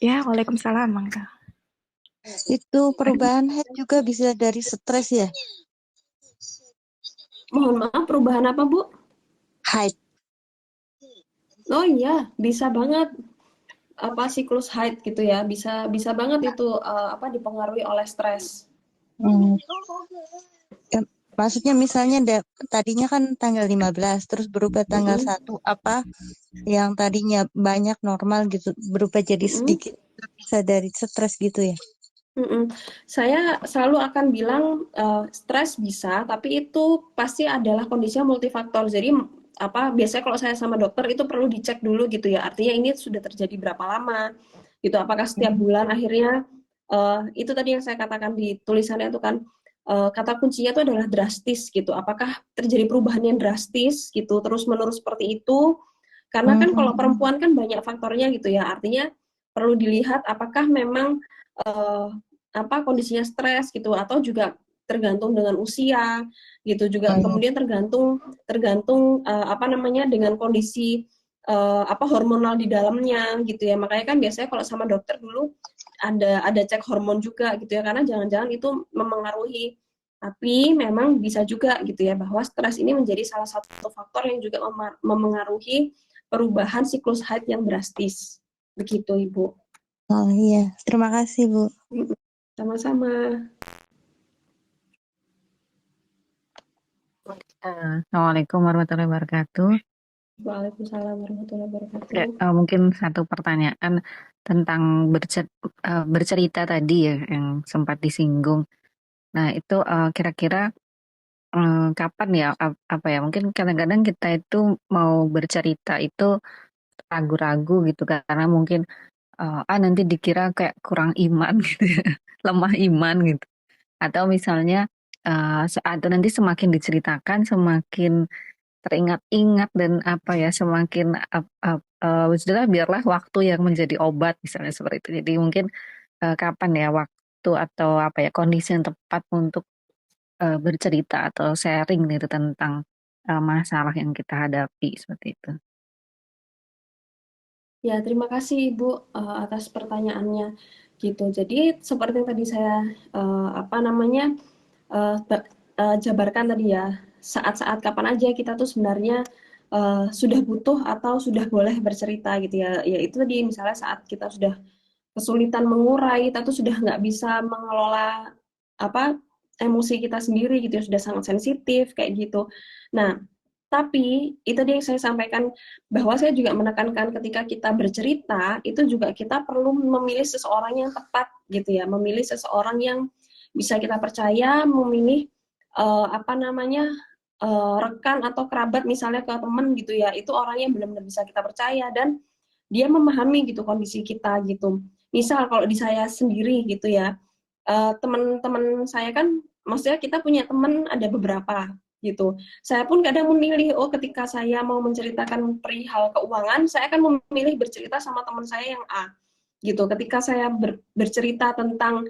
Speaker 1: Ya, waalaikumsalam, Mangga.
Speaker 4: Itu perubahan head juga bisa dari stres ya?
Speaker 3: Mohon maaf, perubahan apa Bu?
Speaker 4: Haid.
Speaker 3: Oh iya, bisa banget apa siklus haid gitu ya, bisa banget itu dipengaruhi oleh stres.
Speaker 4: Hmm. Maksudnya misalnya tadinya kan tanggal 15 terus berubah tanggal 1, apa yang tadinya banyak normal gitu berubah jadi sedikit, bisa dari stres gitu ya?
Speaker 3: Saya selalu akan bilang stres bisa, tapi itu pasti adalah kondisinya multifaktor. Jadi biasanya kalau saya sama dokter itu perlu dicek dulu gitu ya. Artinya ini sudah terjadi berapa lama gitu. Apakah setiap bulan akhirnya itu tadi yang saya katakan di tulisannya itu kan kata kuncinya itu adalah drastis gitu. Apakah terjadi perubahan yang drastis gitu terus menerus seperti itu? Karena kan kalau perempuan kan banyak faktornya gitu ya. Artinya perlu dilihat apakah memang kondisinya stres gitu, atau juga tergantung dengan usia gitu, juga kemudian tergantung dengan kondisi hormonal di dalamnya gitu ya. Makanya kan biasanya kalau sama dokter dulu ada cek hormon juga gitu ya, karena jangan-jangan itu memengaruhi. Tapi memang bisa juga gitu ya, bahwa stres ini menjadi salah satu faktor yang juga memengaruhi perubahan siklus haid yang drastis. Begitu, Ibu.
Speaker 4: Oh iya, terima kasih Bu.
Speaker 3: Sama-sama.
Speaker 2: Assalamualaikum warahmatullahi wabarakatuh.
Speaker 3: Waalaikumsalam warahmatullahi wabarakatuh.
Speaker 2: Mungkin satu pertanyaan tentang bercerita tadi ya yang sempat disinggung. Nah itu kira-kira kapan ya mungkin kadang-kadang kita itu mau bercerita itu ragu-ragu gitu karena mungkin nanti dikira kayak kurang iman gitu ya, lemah iman gitu. Atau misalnya atau nanti semakin diceritakan semakin teringat-ingat dan semakin sudah biarlah waktu yang menjadi obat misalnya seperti itu. Jadi mungkin kapan ya waktu atau kondisi yang tepat untuk bercerita atau sharing gitu tentang masalah yang kita hadapi seperti itu.
Speaker 3: Ya, terima kasih Ibu atas pertanyaannya gitu. Jadi seperti yang tadi saya jabarkan tadi ya, saat-saat kapan aja kita tuh sebenarnya sudah butuh atau sudah boleh bercerita gitu ya. Ya itu tadi misalnya saat kita sudah kesulitan mengurai, kita tuh sudah nggak bisa mengelola emosi kita sendiri gitu ya, sudah sangat sensitif kayak gitu. Nah, tapi itu dia yang saya sampaikan, bahwa saya juga menekankan ketika kita bercerita itu juga kita perlu memilih seseorang yang tepat gitu ya, memilih seseorang yang bisa kita percaya, memilih rekan atau kerabat misalnya ke teman gitu ya, itu orang yang benar-benar bisa kita percaya dan dia memahami gitu kondisi kita gitu. Misal kalau di saya sendiri gitu ya, teman-teman saya kan, maksudnya kita punya teman ada beberapa gitu. Saya pun kadang memilih, ketika saya mau menceritakan perihal keuangan, saya akan memilih bercerita sama teman saya yang A gitu. Ketika saya bercerita tentang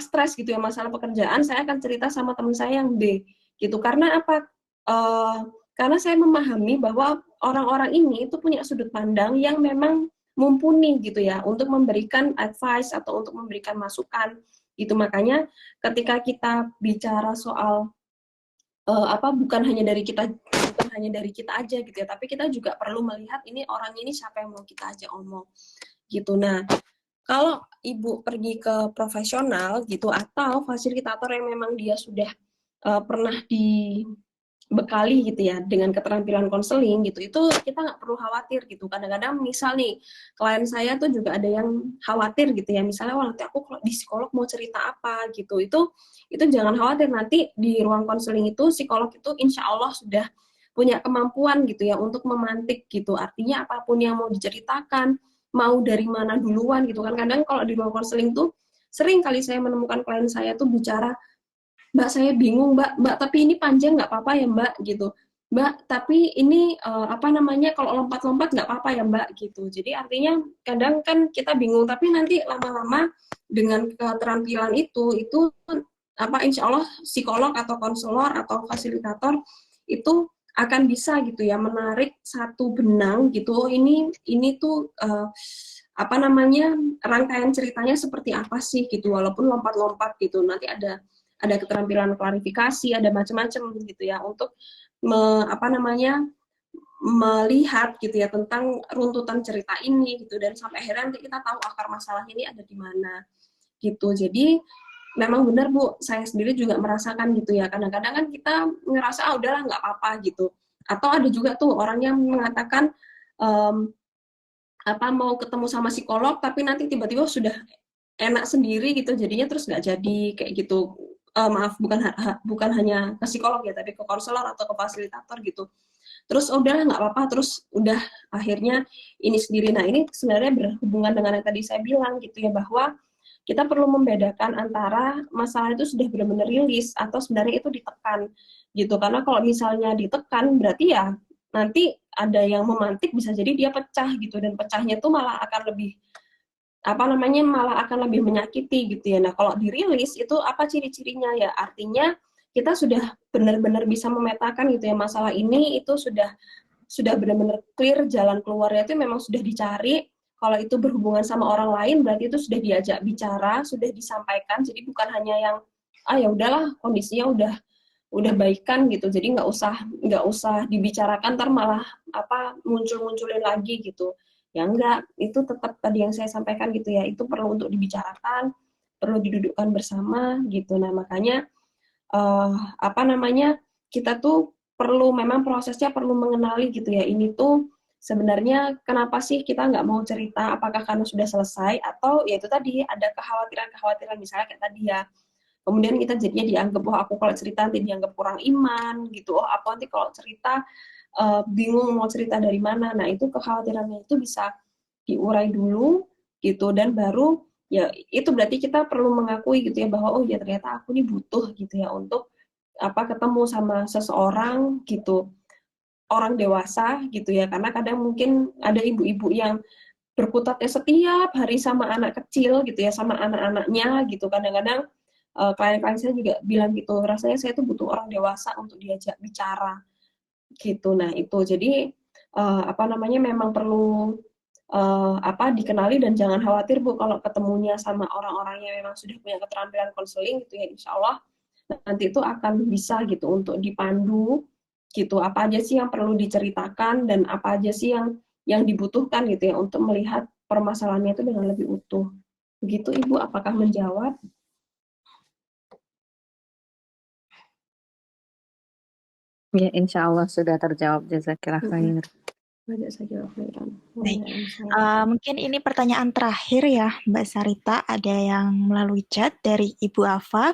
Speaker 3: stres gitu ya, masalah pekerjaan, saya akan cerita sama teman saya yang B gitu. Karena apa? Karena saya memahami bahwa orang-orang ini itu punya sudut pandang yang memang mumpuni gitu ya untuk memberikan advice atau untuk memberikan masukan gitu. Makanya ketika kita bicara soal bukan hanya dari kita aja gitu ya, tapi kita juga perlu melihat ini orang ini siapa yang mau kita ajak omong gitu. Nah, kalau Ibu pergi ke profesional gitu atau fasilitator yang memang dia sudah pernah dibekali gitu ya dengan keterampilan konseling gitu, itu kita nggak perlu khawatir gitu. Kadang-kadang misal nih klien saya tuh juga ada yang khawatir gitu ya, misalnya nanti aku kalau di psikolog mau cerita apa gitu, itu jangan khawatir, nanti di ruang konseling itu psikolog itu insya Allah sudah punya kemampuan gitu ya untuk memantik gitu, artinya apapun yang mau diceritakan, mau dari mana duluan gitu kan. Kadang kalau di ruang konseling tuh sering kali saya menemukan klien saya tuh bicara, Mbak saya bingung Mbak tapi ini panjang nggak apa-apa ya Mbak gitu, Mbak tapi ini kalau lompat-lompat nggak apa-apa ya Mbak gitu. Jadi artinya kadang kan kita bingung, tapi nanti lama-lama dengan keterampilan itu insya Allah psikolog atau konselor atau fasilitator itu akan bisa gitu ya menarik satu benang gitu. Ini tuh rangkaian ceritanya seperti apa sih gitu, walaupun lompat-lompat gitu. Nanti ada keterampilan klarifikasi, ada macam-macam gitu ya untuk melihat gitu ya tentang runtutan cerita ini gitu, dan sampai akhirnya nanti kita tahu akar masalahnya ini ada di mana gitu. Jadi memang benar Bu, saya sendiri juga merasakan gitu ya, kadang-kadang kan kita ngerasa udahlah nggak apa-apa gitu, atau ada juga tuh orang yang mengatakan mau ketemu sama psikolog tapi nanti tiba-tiba sudah enak sendiri gitu jadinya, terus nggak jadi kayak gitu. Maaf, bukan hanya ke psikolog ya, tapi ke konselor atau ke fasilitator gitu. Terus udahlah nggak apa-apa, terus udah akhirnya ini sendiri. Nah ini sebenarnya berhubungan dengan yang tadi saya bilang gitu ya, bahwa kita perlu membedakan antara masalah itu sudah benar-benar rilis atau sebenarnya itu ditekan gitu. Karena kalau misalnya ditekan berarti ya nanti ada yang memantik, bisa jadi dia pecah gitu, dan pecahnya itu malah akan lebih malah akan lebih menyakiti gitu ya. Nah kalau dirilis itu apa ciri-cirinya ya, artinya kita sudah benar-benar bisa memetakan gitu ya, masalah ini itu sudah benar-benar clear, jalan keluarnya itu memang sudah dicari. Kalau itu berhubungan sama orang lain berarti itu sudah diajak bicara, sudah disampaikan. Jadi bukan hanya yang ya udahlah kondisinya udah baikan gitu. Jadi nggak usah dibicarakan, ntar malah munculin lagi gitu. Ya enggak, itu tetap tadi yang saya sampaikan gitu ya, itu perlu untuk dibicarakan, perlu didudukkan bersama gitu. Nah makanya kita tuh perlu, memang prosesnya perlu mengenali gitu ya, ini tuh sebenarnya kenapa sih kita nggak mau cerita, apakah karena sudah selesai atau ya itu tadi ada kekhawatiran misalnya kayak tadi ya, kemudian kita jadinya dianggap aku kalau cerita nanti dianggap kurang iman gitu, aku nanti kalau cerita bingung mau cerita dari mana. Nah itu kekhawatirannya itu bisa diurai dulu gitu, dan baru ya itu berarti kita perlu mengakui gitu ya, bahwa ya ternyata aku ini butuh gitu ya untuk ketemu sama seseorang gitu, orang dewasa gitu ya, karena kadang mungkin ada ibu-ibu yang berkutatnya setiap hari sama anak kecil gitu ya, sama anak-anaknya gitu. Kadang-kadang klien-klien saya juga bilang gitu, rasanya saya tuh butuh orang dewasa untuk diajak bicara gitu. Nah itu jadi memang perlu dikenali, dan jangan khawatir Bu kalau ketemunya sama orang-orang yang memang sudah punya keterampilan konseling gitu ya, insya Allah nanti itu akan bisa gitu untuk dipandu gitu, apa aja sih yang perlu diceritakan dan apa aja sih yang dibutuhkan gitu ya untuk melihat permasalahannya itu dengan lebih utuh. Begitu Ibu, apakah menjawab?
Speaker 2: Ya, insya Allah sudah terjawab. Jazakillah khair.
Speaker 1: Baik. Mungkin ini pertanyaan terakhir ya Mbak Sarita, ada yang melalui chat dari Ibu Afa.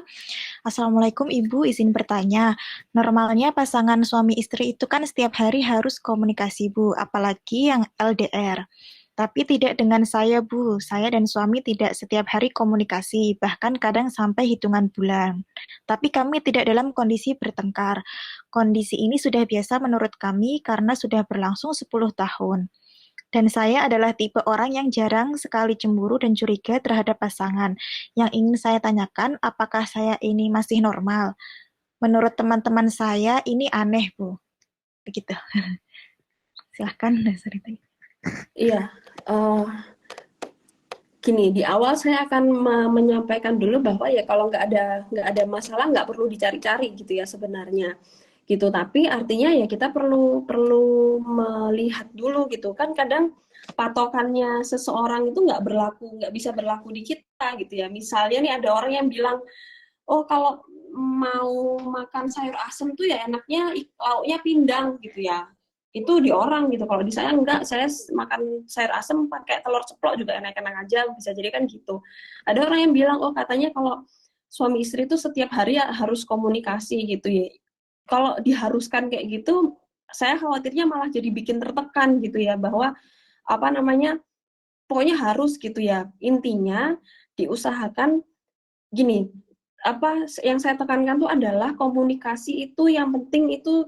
Speaker 1: Assalamualaikum Ibu, izin bertanya, normalnya pasangan suami istri itu kan setiap hari harus komunikasi Bu, apalagi yang LDR. Tapi tidak dengan saya Bu, saya dan suami tidak setiap hari komunikasi, bahkan kadang sampai hitungan bulan. Tapi kami tidak dalam kondisi bertengkar. Kondisi ini sudah biasa menurut kami karena sudah berlangsung 10 tahun. Dan saya adalah tipe orang yang jarang sekali cemburu dan curiga terhadap pasangan. Yang ingin saya tanyakan, apakah saya ini masih normal? Menurut teman-teman saya, ini aneh, Bu. Begitu. Silahkan, Sarita.
Speaker 3: Iya, gini, di awal saya akan menyampaikan dulu bahwa ya kalau nggak ada masalah nggak perlu dicari-cari gitu ya sebenarnya gitu. Tapi artinya ya kita perlu melihat dulu gitu kan, kadang patokannya seseorang itu nggak bisa berlaku di kita gitu ya. Misalnya nih ada orang yang bilang, oh kalau mau makan sayur asem tuh ya enaknya lauknya pindang gitu ya. Itu di orang gitu. Kalau di saya enggak, saya makan sayur asem pakai telur ceplok juga enak-enak aja, bisa jadi kan gitu. Ada orang yang bilang, oh katanya kalau suami istri itu setiap hari ya harus komunikasi gitu ya. Kalau diharuskan kayak gitu, saya khawatirnya malah jadi bikin tertekan gitu ya, bahwa pokoknya harus gitu ya. Intinya diusahakan gini, yang saya tekankan tuh adalah komunikasi itu yang penting itu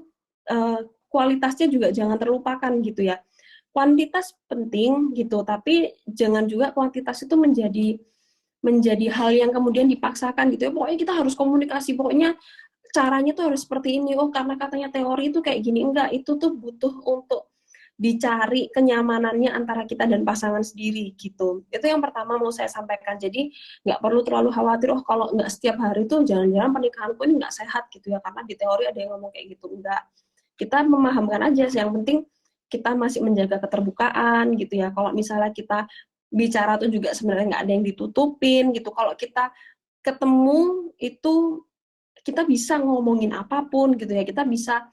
Speaker 3: kualitasnya juga jangan terlupakan gitu ya. Kuantitas penting gitu, tapi jangan juga kuantitas itu menjadi hal yang kemudian dipaksakan gitu ya. Pokoknya kita harus komunikasi, pokoknya caranya tuh harus seperti ini. Oh, karena katanya teori itu kayak gini. Enggak, itu tuh butuh untuk dicari kenyamanannya antara kita dan pasangan sendiri gitu. Itu yang pertama mau saya sampaikan. Jadi nggak perlu terlalu khawatir, oh kalau nggak setiap hari tuh jangan-jangan pernikahanku ini nggak sehat gitu ya, karena di teori ada yang ngomong kayak gitu. Enggak. Kita memahamkan aja sih, yang penting kita masih menjaga keterbukaan gitu ya. Kalau misalnya kita bicara tuh juga sebenarnya nggak ada yang ditutupin gitu. Kalau kita ketemu itu kita bisa ngomongin apapun gitu ya. Kita bisa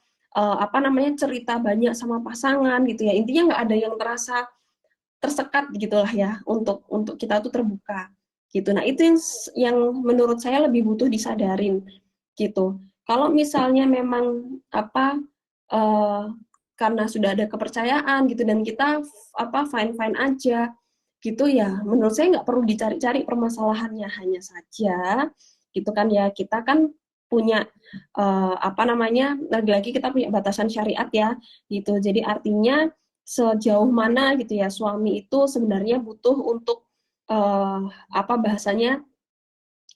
Speaker 3: cerita banyak sama pasangan gitu ya. Intinya nggak ada yang terasa tersekat gitulah ya untuk kita tuh terbuka gitu. Nah, itu yang menurut saya lebih butuh disadarin gitu. Kalau misalnya memang karena sudah ada kepercayaan gitu dan kita fine-fine aja gitu ya, menurut saya nggak perlu dicari-cari permasalahannya, hanya saja gitu kan ya, kita kan punya lagi-lagi kita punya batasan syariat ya gitu. Jadi artinya sejauh mana gitu ya suami itu sebenarnya butuh untuk bahasanya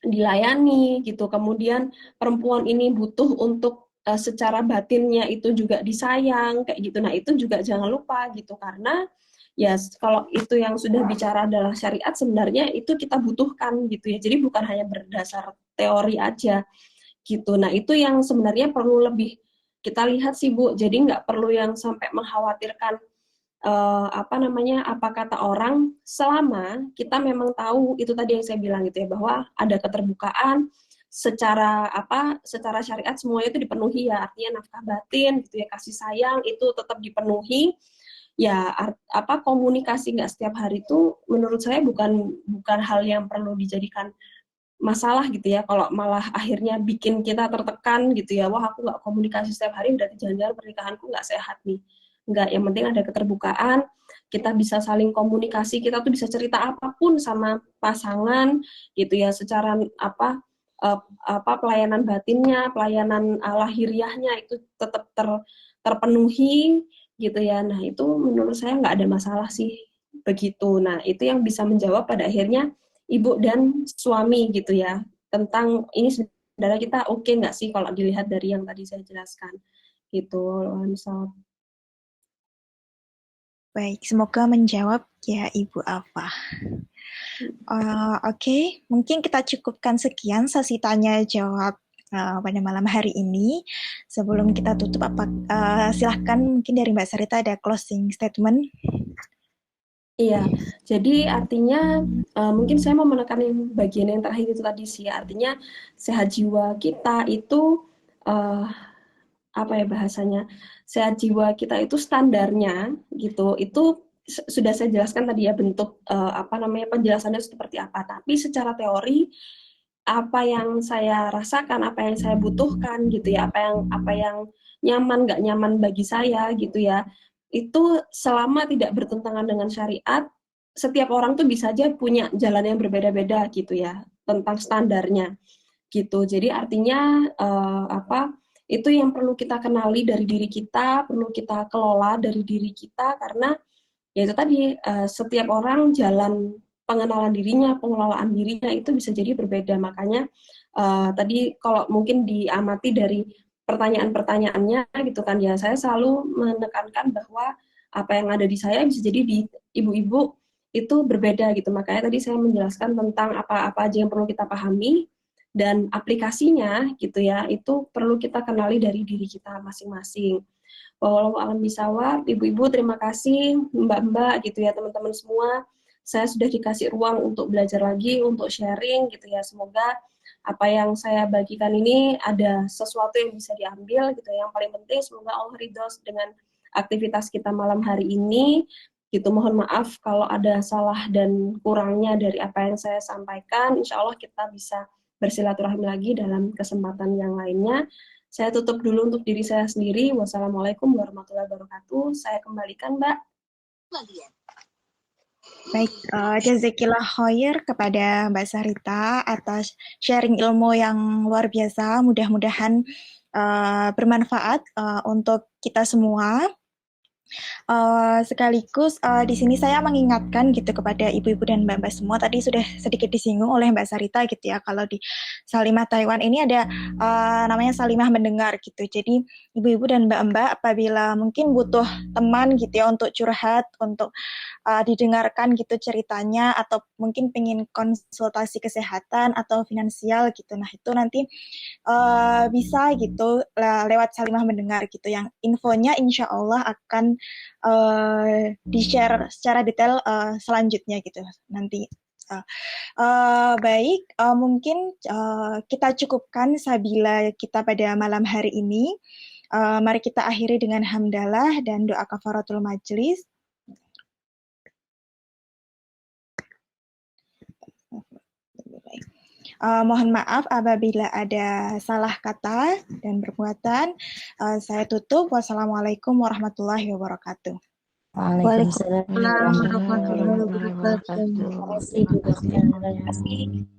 Speaker 3: dilayani gitu. Kemudian perempuan ini butuh untuk secara batinnya itu juga disayang kayak gitu. Nah, itu juga jangan lupa gitu, karena ya kalau itu yang sudah bicara adalah syariat, sebenarnya itu kita butuhkan gitu ya. Jadi bukan hanya berdasar teori aja gitu. Nah, itu yang sebenarnya perlu lebih kita lihat sih Bu. Jadi nggak perlu yang sampai mengkhawatirkan apa kata orang, selama kita memang tahu itu tadi yang saya bilang gitu ya, bahwa ada keterbukaan secara syariat semuanya itu dipenuhi ya, artinya nafkah batin gitu ya, kasih sayang itu tetap dipenuhi ya. Komunikasi nggak setiap hari itu menurut saya bukan hal yang perlu dijadikan masalah gitu ya. Kalau malah akhirnya bikin kita tertekan gitu ya, wah aku nggak komunikasi setiap hari berarti jangan-jangan pernikahanku nggak sehat nih. Enggak, yang penting ada keterbukaan, kita bisa saling komunikasi, kita tuh bisa cerita apapun sama pasangan gitu ya, secara pelayanan batinnya, pelayanan lahiriahnya itu tetap terpenuhi gitu ya. Nah, itu menurut saya nggak ada masalah sih begitu. Nah, itu yang bisa menjawab pada akhirnya ibu dan suami gitu ya, tentang ini sebenarnya kita oke nggak sih kalau dilihat dari yang tadi saya jelaskan gitu. Misal
Speaker 1: Baik, semoga menjawab ya Ibu Alfa. Oke, mungkin kita cukupkan sekian sesi tanya jawab pada malam hari ini. Sebelum kita tutup, silahkan mungkin dari Mbak Sarita ada closing statement.
Speaker 3: Iya, jadi artinya mungkin saya mau menekan yang bagian yang terakhir itu tadi sih, artinya sehat jiwa kita itu bahasanya, sehat jiwa kita itu standarnya gitu, itu sudah saya jelaskan tadi ya, bentuk penjelasannya seperti apa. Tapi secara teori apa yang saya rasakan, apa yang saya butuhkan gitu ya, apa yang nyaman nggak nyaman bagi saya gitu ya, itu selama tidak bertentangan dengan syariat, setiap orang tuh bisa aja punya jalan yang berbeda-beda gitu ya tentang standarnya gitu. Jadi artinya itu yang perlu kita kenali dari diri kita, perlu kita kelola dari diri kita, karena ya itu tadi setiap orang jalan pengenalan dirinya, pengelolaan dirinya itu bisa jadi berbeda. Makanya tadi kalau mungkin diamati dari pertanyaan-pertanyaannya gitu kan ya, saya selalu menekankan bahwa apa yang ada di saya bisa jadi di ibu-ibu itu berbeda gitu. Makanya tadi saya menjelaskan tentang apa-apa aja yang perlu kita pahami, dan aplikasinya gitu ya, itu perlu kita kenali dari diri kita masing-masing. Wallahu a'lam bishawab. Ibu-ibu terima kasih, mbak-mbak gitu ya, teman-teman semua. Saya sudah dikasih ruang untuk belajar lagi, untuk sharing gitu ya. Semoga apa yang saya bagikan ini ada sesuatu yang bisa diambil gitu. Yang paling penting semoga Allah ridho dengan aktivitas kita malam hari ini gitu. Mohon maaf kalau ada salah dan kurangnya dari apa yang saya sampaikan. Insya Allah kita bisa bersilaturahmi lagi dalam kesempatan yang lainnya. Saya tutup dulu untuk diri saya sendiri. Wassalamualaikum warahmatullahi wabarakatuh. Saya kembalikan Mbak.
Speaker 1: Baik, jazakillah khair kepada Mbak Sarita atas sharing ilmu yang luar biasa. Mudah-mudahan bermanfaat untuk kita semua. Sekaligus di sini saya mengingatkan gitu kepada ibu-ibu dan mbak-mbak semua, tadi sudah sedikit disinggung oleh Mbak Sarita gitu ya, kalau di Salimah Taiwan ini ada namanya Salimah mendengar gitu. Jadi ibu-ibu dan mbak-mbak apabila mungkin butuh teman gitu ya untuk curhat, untuk didengarkan gitu ceritanya, atau mungkin pengen konsultasi kesehatan atau finansial gitu, nah itu nanti bisa gitu lewat Salimah mendengar gitu, yang infonya insya Allah akan di-share secara detail selanjutnya gitu nanti. Baik, mungkin kita cukupkan Sabila kita pada malam hari ini. Mari kita akhiri dengan hamdalah dan doa kafaratul majlis. Mohon maaf apabila ada salah kata dan perbuatan. Saya tutup. Wassalamualaikum warahmatullahi wabarakatuh.
Speaker 6: Waalaikumsalam
Speaker 4: Waalaikumsalam
Speaker 6: warahmatullahi
Speaker 4: warahmatullahi
Speaker 6: wabarakatuh.
Speaker 4: wabarakatuh.
Speaker 6: Terima kasih Bu Dokter.